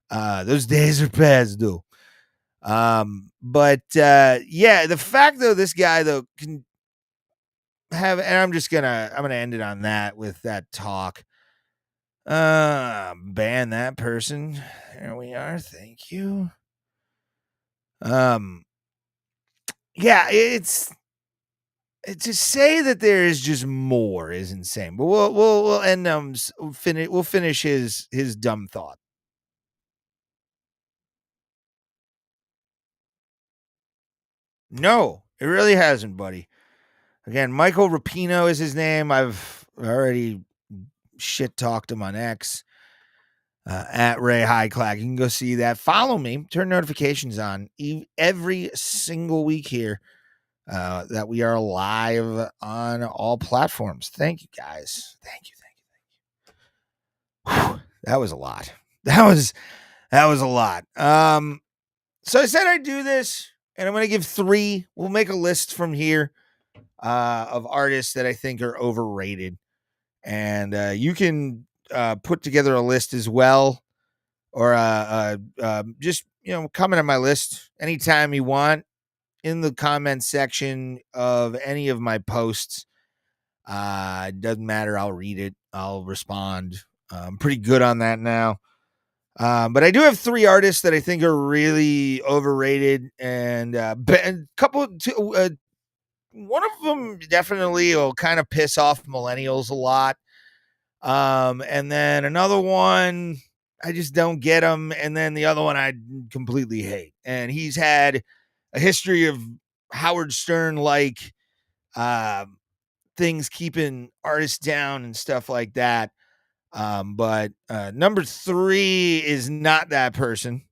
Those days are past, dude. But the fact though, this guy though can have, and I'm gonna end it on that with that talk. Ban that person. There we are. Thank you. It's to say that there is just more is insane. But we'll end we'll finish his dumb thought. No, it really hasn't, buddy. Again, Michael Rapino is his name. I've already shit talked him on X at Ray Hyclak. You can go see that. Follow me. Turn notifications on every single week here that we are live on all platforms. Thank you, guys. Thank you. Whew, that was a lot. That was a lot. So I said I'd do this. And I'm going to give 3. We'll make a list from here of artists that I think are overrated. And you can put together a list as well. Or just, comment on my list anytime you want in the comment section of any of my posts. It doesn't matter. I'll read it. I'll respond. I'm pretty good on that now. But I do have 3 artists that I think are really overrated, and one of them definitely will kind of piss off millennials a lot. And then another one, I just don't get him. And then the other one I completely hate. And he's had a history of Howard Stern like things keeping artists down and stuff like that. But number 3 is not that person.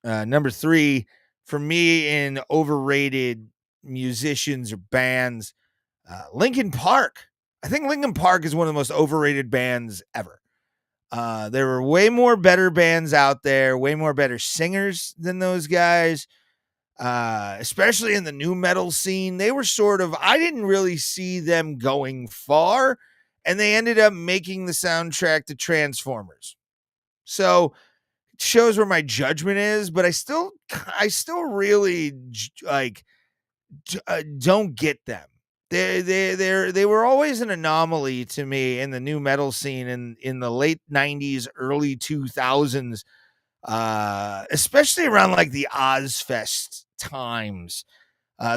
Number 3 for me in overrated musicians or bands, Linkin Park. I think Linkin Park is one of the most overrated bands ever. There were way more better bands out there, way more better singers than those guys. Especially in the new metal scene. They were I didn't really see them going far, and they ended up making the soundtrack to Transformers. So it shows where my judgment is, but I still really don't get them. They were always an anomaly to me in the new metal scene in the late 90s, early 2000s, especially around like the Ozfest times,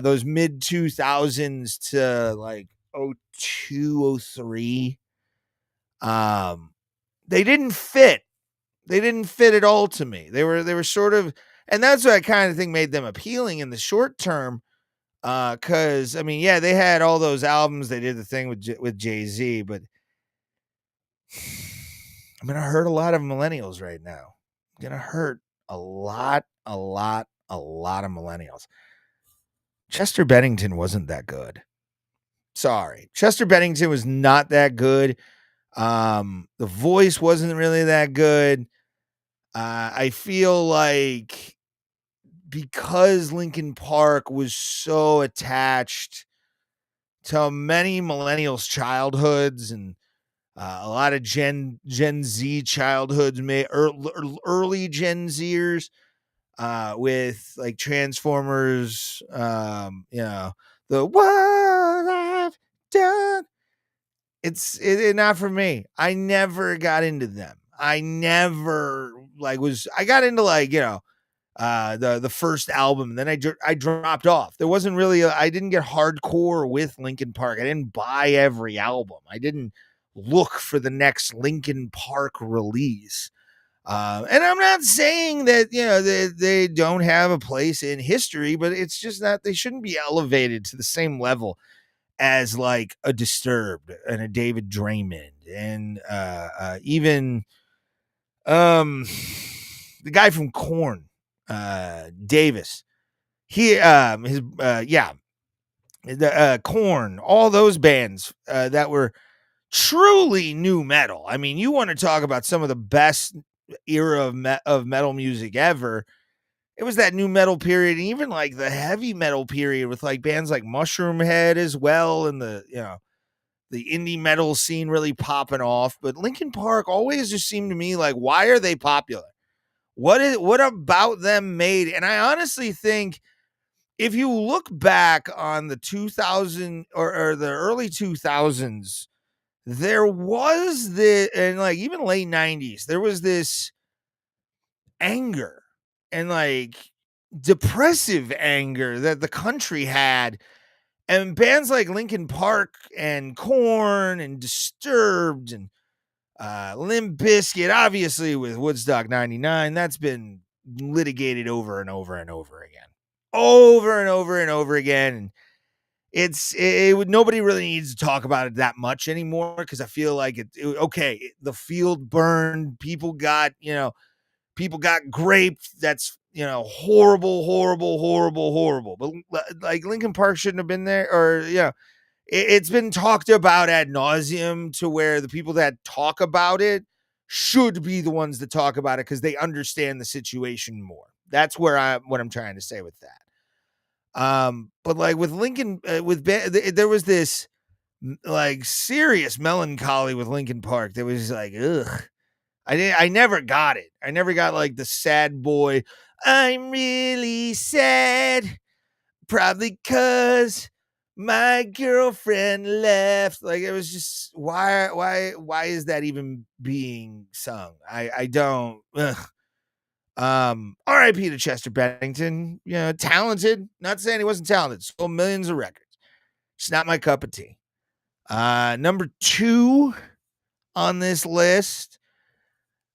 those mid 2000s to like 02, 03. They didn't fit. They didn't fit at all to me. They were sort of, and that's what I kind of think made them appealing in the short term. Cause I mean, yeah, they had all those albums. They did the thing with Jay-Z, but I'm going to hurt a lot of millennials right now. I'm going to hurt a lot of millennials. Chester Bennington wasn't that good. Sorry. Chester Bennington was not that good. The voice wasn't really that good. I feel like because Linkin Park was so attached to many millennials' childhoods and a lot of Gen Z childhoods, early Gen Zers, with like Transformers, the what I've done. It's not for me. I never got into them. I never I got into the first album, and then I dropped off. There wasn't really I didn't get hardcore with Linkin Park. I didn't buy every album. I didn't look for the next Linkin Park release. And I'm not saying that they don't have a place in history, but it's just that they shouldn't be elevated to the same level as like a Disturbed and a David Draymond and even the guy from Korn, Davis. Korn, all those bands that were truly new metal. I mean, you want to talk about some of the best era of metal music ever. It was that new metal period, and even like the heavy metal period with like bands like Mushroom Head as well, and the indie metal scene really popping off. But Linkin Park always just seemed to me like, why are they popular? What about them made? And I honestly think if you look back on the 2000 or the early 2000s, there was and like even late 90s, there was this anger and like depressive anger that the country had. And bands like Linkin Park and Korn and Disturbed and Limp Bizkit, obviously with Woodstock 99, that's been litigated over and over and over again. Over and over and over again. And nobody really needs to talk about it that much anymore because I feel like the field burned, people got graped. That's horrible. But like Linkin Park shouldn't have been there, or it's been talked about ad nauseum to where the people that talk about it should be the ones that talk about it because they understand the situation more. That's what I'm trying to say with that. But like with Linkin, there was this like serious melancholy with Linkin Park. There was like, ugh. I never got it. I never got like the sad boy. I'm really sad, probably 'cause my girlfriend left. Like it was just why is that even being sung? I don't. Ugh. R.I.P. to Chester Bennington. You know, talented. Not saying he wasn't talented. Sold millions of records. It's not my cup of tea. Number 2 on this list.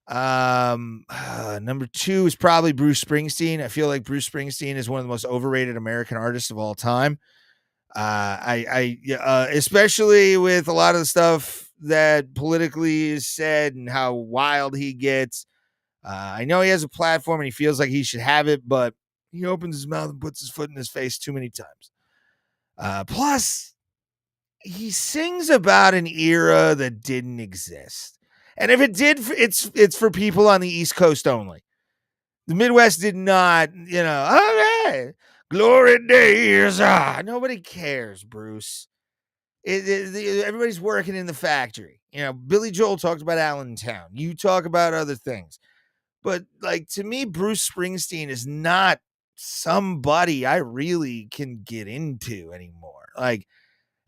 Number 2 is probably Bruce Springsteen. I feel like Bruce Springsteen is one of the most overrated American artists of all time. Especially with a lot of the stuff that politically is said and how wild he gets. I know he has a platform and he feels like he should have it, but he opens his mouth and puts his foot in his face too many times. Plus, he sings about an era that didn't exist. And if it did, it's for people on the East Coast only. The Midwest did not, you know, all right, glory days. Nobody cares, Bruce. Everybody's working in the factory. You know, Billy Joel talked about Allentown. You talk about other things. But, like, to me, Bruce Springsteen is not somebody I really can get into anymore. Like,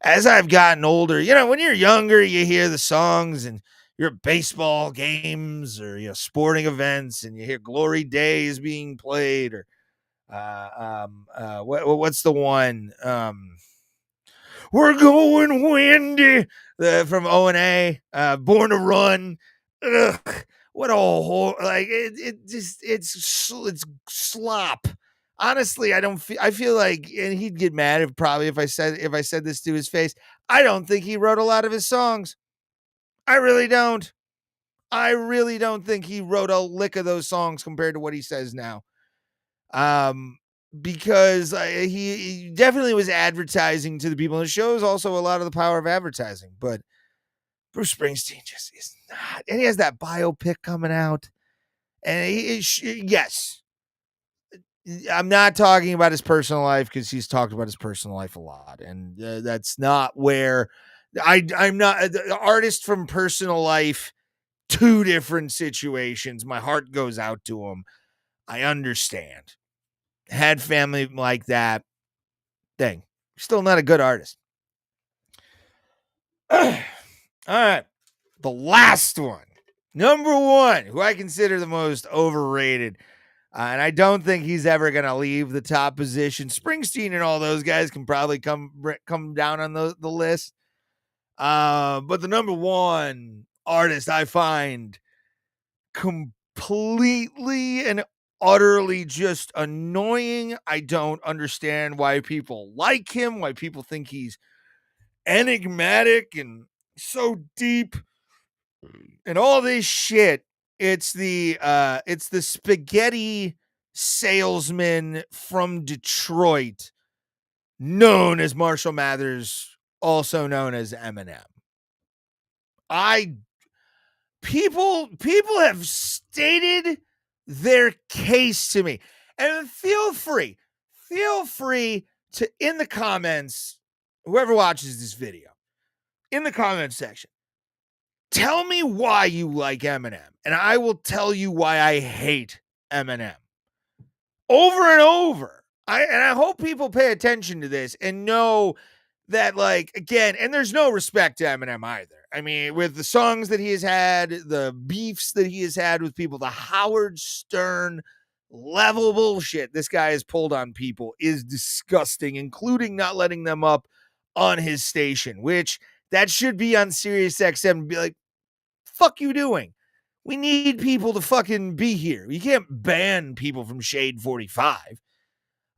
as I've gotten older, you know, when you're younger, you hear the songs and you're at baseball games or, you know, sporting events and you hear Glory Days being played or what's the one? We're going windy from O&A, Born to Run. Ugh, what a whole, like, it's slop. Honestly, I feel like, and he'd get mad if I said this to his face. I don't think he wrote a lot of his songs. I really don't. I really don't think he wrote a lick of those songs compared to what he says now. Because he definitely was advertising to the people, and it shows also a lot of the power of advertising. But Bruce Springsteen just is not, and he has that biopic coming out. And yes, I'm not talking about his personal life because he's talked about his personal life a lot, and that's not where I'm not the artist from personal life. 2 different situations. My heart goes out to him. I understand. Had family like that. Dang, still not a good artist. All right, the last one, number 1, who I consider the most overrated. And I don't think he's ever going to leave the top position. Springsteen and all those guys can probably come down on the list. But the number 1 artist I find completely and utterly just annoying. I don't understand why people like him, why people think he's enigmatic and so deep and all this shit. It's the spaghetti salesman from Detroit, known as Marshall Mathers, also known as Eminem. People have stated their case to me, and feel free to, in the comments, whoever watches this video, in the comment section, tell me why you like Eminem, and I will tell you why I hate Eminem. Over and over. I hope people pay attention to this and know that, like, again, and there's no respect to Eminem either. I mean, with the songs that he has had, the beefs that he has had with people, the Howard Stern level bullshit this guy has pulled on people is disgusting, including not letting them up on his station, which that should be on Sirius XM and be like, fuck you doing? We need people to fucking be here. You can't ban people from Shade 45.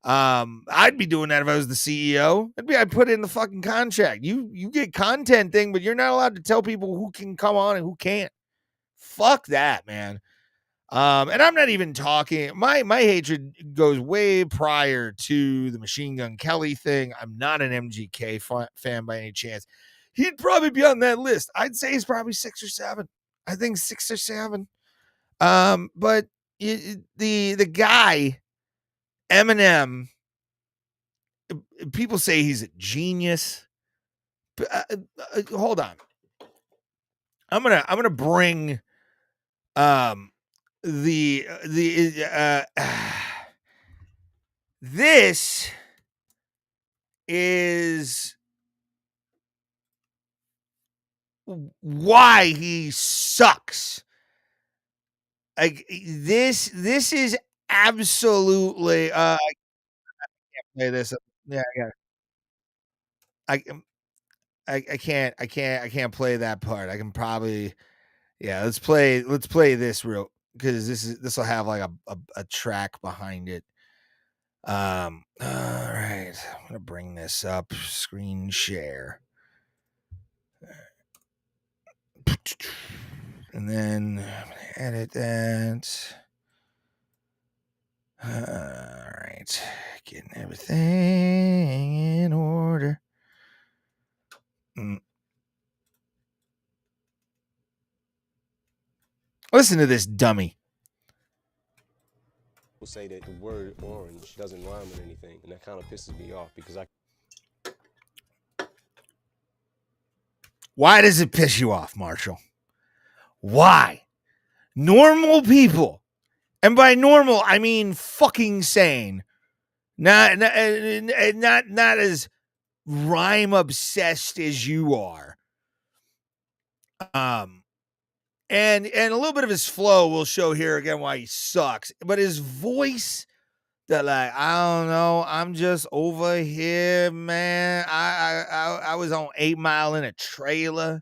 I'd be doing that if I was the CEO. I'd put in the fucking contract. You get content thing, but you're not allowed to tell people who can come on and who can't. Fuck that, man. And I'm not even talking. My hatred goes way prior to the Machine Gun Kelly thing. I'm not an MGK fan by any chance. He'd probably be on that list. I'd say he's probably 6 or 7. I think 6 or 7. But the guy, Eminem, people say he's a genius. Hold on. I'm gonna bring this is why he sucks. Like this is absolutely I can't play this. Yeah, yeah. I can't play that part. I can probably let's play this real because this will have like a track behind it. All right. I'm gonna bring this up. Screen share. And then edit that. All right. Getting everything in order. Listen to this dummy. People say that the word orange doesn't rhyme with anything, and that kind of pisses me off because Why does it piss you off, Marshall? Why? Normal people, and by normal I mean fucking sane, not as rhyme obsessed as you are. And a little bit of his flow will show here again why he sucks. But his voice, that like, I don't know, I'm just over here, man. I was on 8 Mile in a trailer.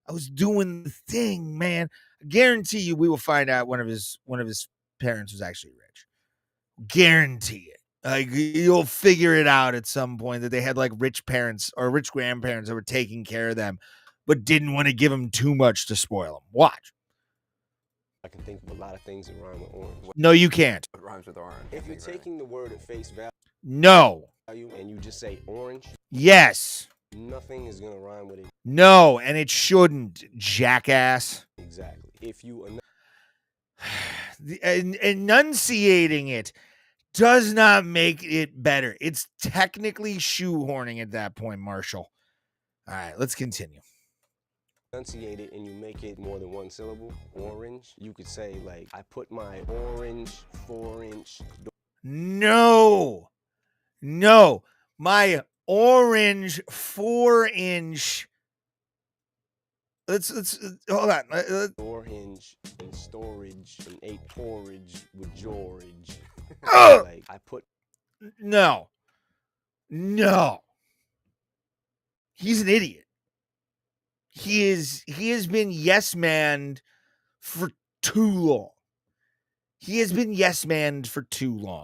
I was doing the thing, man. I guarantee you we will find out one of his parents was actually rich. Guarantee it. Like, you'll figure it out at some point that they had like rich parents or rich grandparents that were taking care of them, but didn't want to give them too much to spoil them. Watch. I can think of a lot of things that rhyme with orange. No, you can't. What rhymes with orange? If you're taking the word at face value No. and you just say orange, Yes. nothing is gonna rhyme with it. No, and it shouldn't, jackass. Exactly. If you Enunciating it does not make it better. It's technically shoehorning at that point, Marshall. All right, let's continue. enunciate it and you make it more than one syllable, orange, you could say like, I put my orange 4-inch. No, my orange 4-inch. Let's hold on. Door hinge and storage and ate porridge with George. Like, I put. No. He's an idiot. He has been yes manned for too long.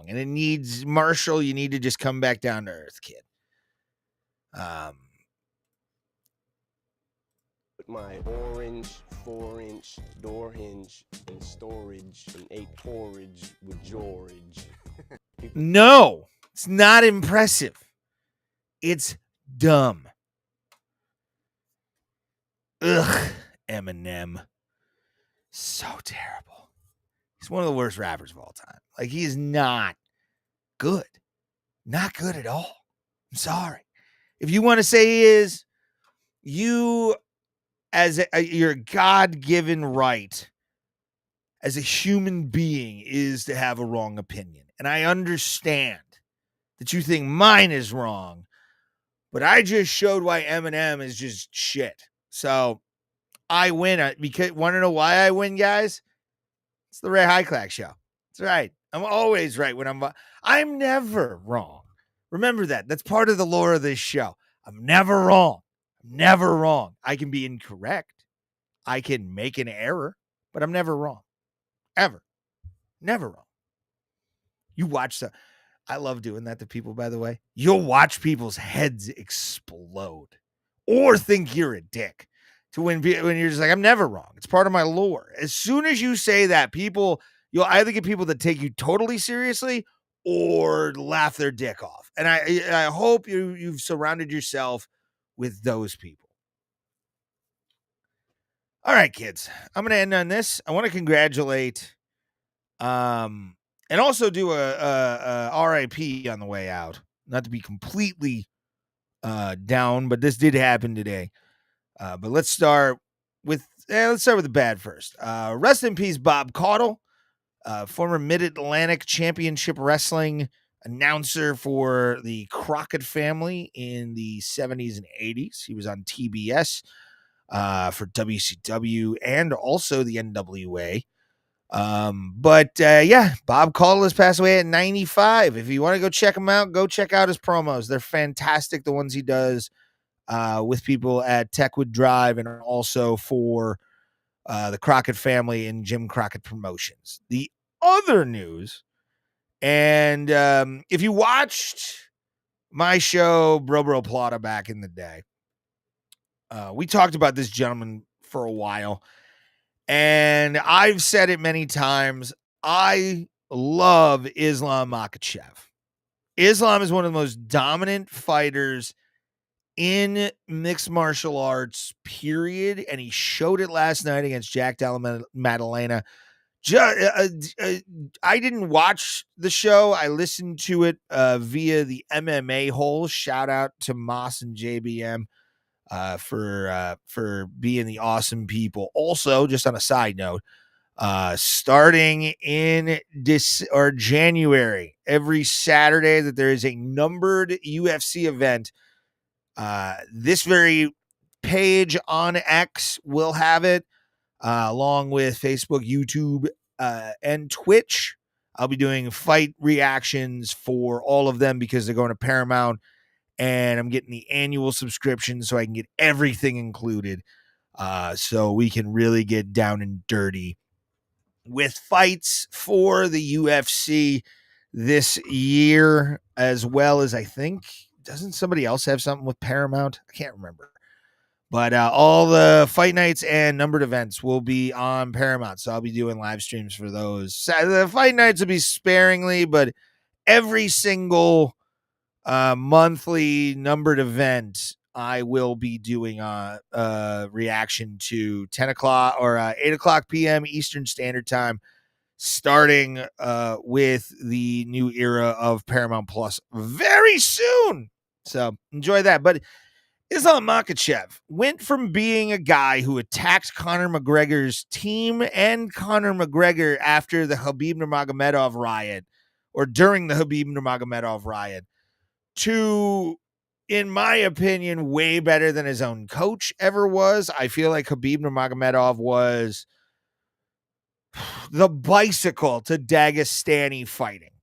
And it needs, Marshall, you need to just come back down to earth, kid. My orange 4-inch door hinge and storage and ate porridge with George. No, it's not impressive. It's dumb. Ugh, Eminem. So terrible. He's one of the worst rappers of all time. Like, he is not good. Not good at all. I'm sorry. If you want to say he is, you, as your God-given right as a human being, is to have a wrong opinion. And I understand that you think mine is wrong, but I just showed why Eminem is just shit. So I win. Because want to know why I win, guys? It's the Ray Hyclak show. That's right. I'm always right when I'm never wrong. Remember that. That's part of the lore of this show. I'm never wrong. I can be incorrect. I can make an error, but I'm never wrong. Ever. Never wrong. You watch I love doing that to people, by the way. You'll watch people's heads explode or think you're a dick. To when you're just like, I'm never wrong. It's part of my lore. As soon as you say that, you'll either get people that take you totally seriously or laugh their dick off. And I hope you've surrounded yourself with those people. All right, kids. I'm going to end on this. I want to congratulate and also do a RIP on the way out. Not to be completely down, but this did happen today. But let's start with the bad first. Rest in peace, Bob Caudle, former Mid-Atlantic Championship Wrestling announcer for the Crockett family in the 70s and 80s. He was on TBS for WCW and also the NWA. Yeah, Bob Caldwell passed away at 95. If you want to go check him out, go check out his promos. They're fantastic. The ones he does with people at Techwood Drive and also for the Crockett family and Jim Crockett Promotions. The other news, and if you watched my show, Bro Plata, back in the day, we talked about this gentleman for a while. And I've said it many times. I love Islam Makhachev. Islam is one of the most dominant fighters in mixed martial arts, period. And he showed it last night against Jack Della Maddalena. I didn't watch the show. I listened to it via the MMA hole. Shout out to Moss and JBM. For being the awesome people. Also, just on a side note, starting in January, every Saturday that there is a numbered UFC event, this very page on X will have it, along with Facebook, YouTube, and Twitch. I'll be doing fight reactions for all of them because they're going to Paramount. And I'm getting the annual subscription so I can get everything included. So we can really get down and dirty with fights for the UFC this year, as well as I think, doesn't somebody else have something with Paramount? I can't remember. But all the fight nights and numbered events will be on Paramount. So I'll be doing live streams for those. The fight nights will be sparingly, but every single monthly numbered event, I will be doing a reaction to 10 o'clock or 8 o'clock p.m. Eastern Standard Time, starting with the new era of Paramount Plus very soon. So enjoy that. But Islam Makhachev went from being a guy who attacked Conor McGregor's team and Conor McGregor after the Khabib Nurmagomedov riot, or during the Khabib Nurmagomedov riot, to, in my opinion, way better than his own coach ever was. I feel like Khabib Nurmagomedov was the bicycle to Dagestani fighting,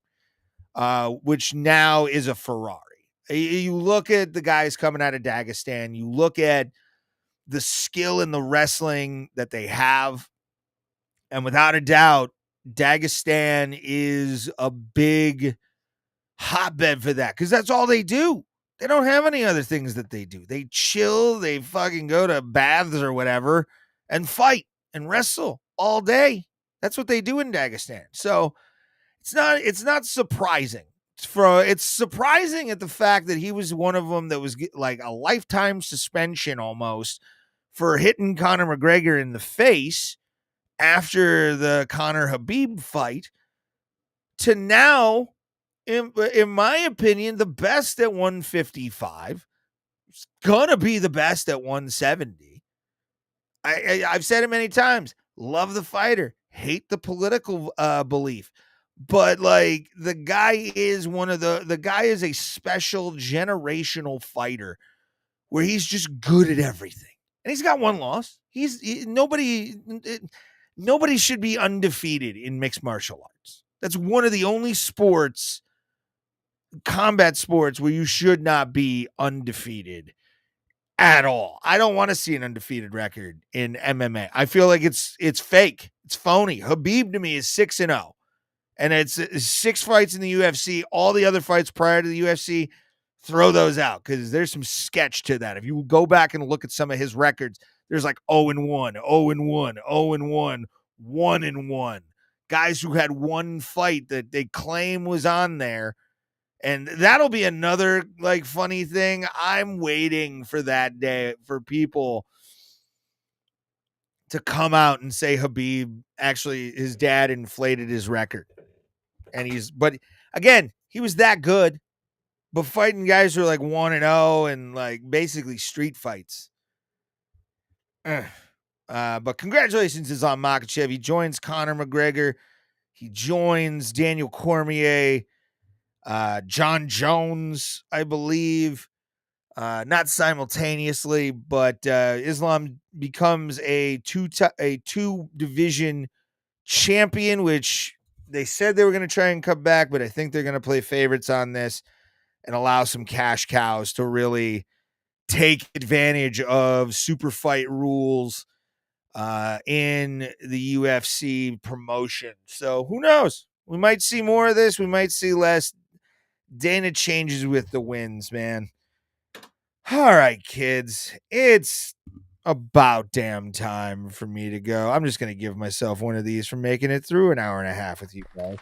which now is a Ferrari. You look at the guys coming out of Dagestan, you look at the skill and the wrestling that they have, and without a doubt, Dagestan is a big hotbed for that, because that's all they do. They don't have any other things that they do. They chill, they fucking go to baths or whatever and fight and wrestle all day. That's what they do in Dagestan. So it's not surprising. It's surprising at the fact that he was one of them that was like a lifetime suspension almost for hitting Conor McGregor in the face after the Conor Khabib fight, to now, in my opinion, the best at 155. It's gonna be the best at 170. I've said it many times. Love the fighter, hate the political belief, but like the guy is the guy is a special generational fighter where he's just good at everything, and he's got one loss. Nobody should be undefeated in mixed martial arts. That's one of the only combat sports where you should not be undefeated at all. I don't want to see an undefeated record in MMA. I feel like it's fake. It's phony. Khabib to me is 6-0. And it's 6 fights in the UFC. All the other fights prior to the UFC, throw those out, because there's some sketch to that. If you go back and look at some of his records, there's like 0-1, 0-1, 0-1, 1-1. Guys who had one fight that they claim was on there. And that'll be another like funny thing. I'm waiting for that day for people to come out and say Khabib, actually, his dad inflated his record. But again, he was that good, but fighting guys who are like 1-0 and like basically street fights. But congratulations is on Makhachev. He joins Conor McGregor. He joins Daniel Cormier, John Jones, I believe, not simultaneously, but Islam becomes a two division champion, which they said they were going to try and come back, but I think they're going to play favorites on this and allow some cash cows to really take advantage of super fight rules in the UFC promotion. So who knows? We might see more of this. We might see less. Dana changes with the wins, man. All right, kids. It's about damn time for me to go. I'm just going to give myself one of these for making it through an hour and a half with you guys.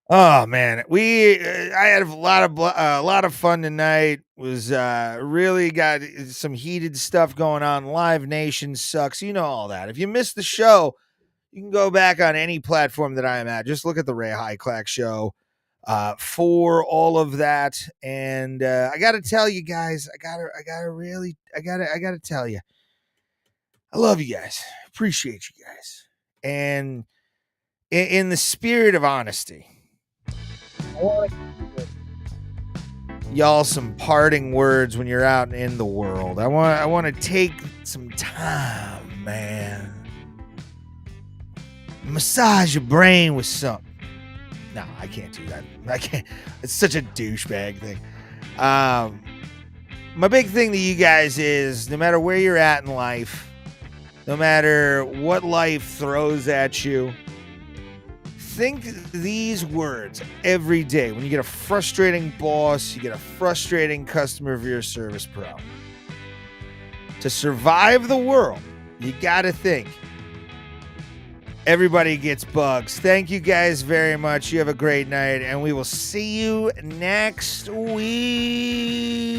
Oh man, I had a lot of fun tonight. Was really got some heated stuff going on. Live Nation sucks, you know all that. If you missed the show, you can go back on any platform that I am at. Just look at the Ray Hyclak show for all of that. And I got to tell you guys, I got to tell you, I love you guys, appreciate you guys, and in the spirit of honesty, I want to give y'all some parting words when you're out in the world. I want to take some time, man. Massage your brain with something. No, I can't do that. I can't. It's such a douchebag thing. My big thing to you guys is no matter where you're at in life, no matter what life throws at you, think these words every day. When you get a frustrating boss, you get a frustrating customer of your service pro. To survive the world, you got to think everybody gets bugs. Thank you guys very much. You have a great night, and we will see you next week.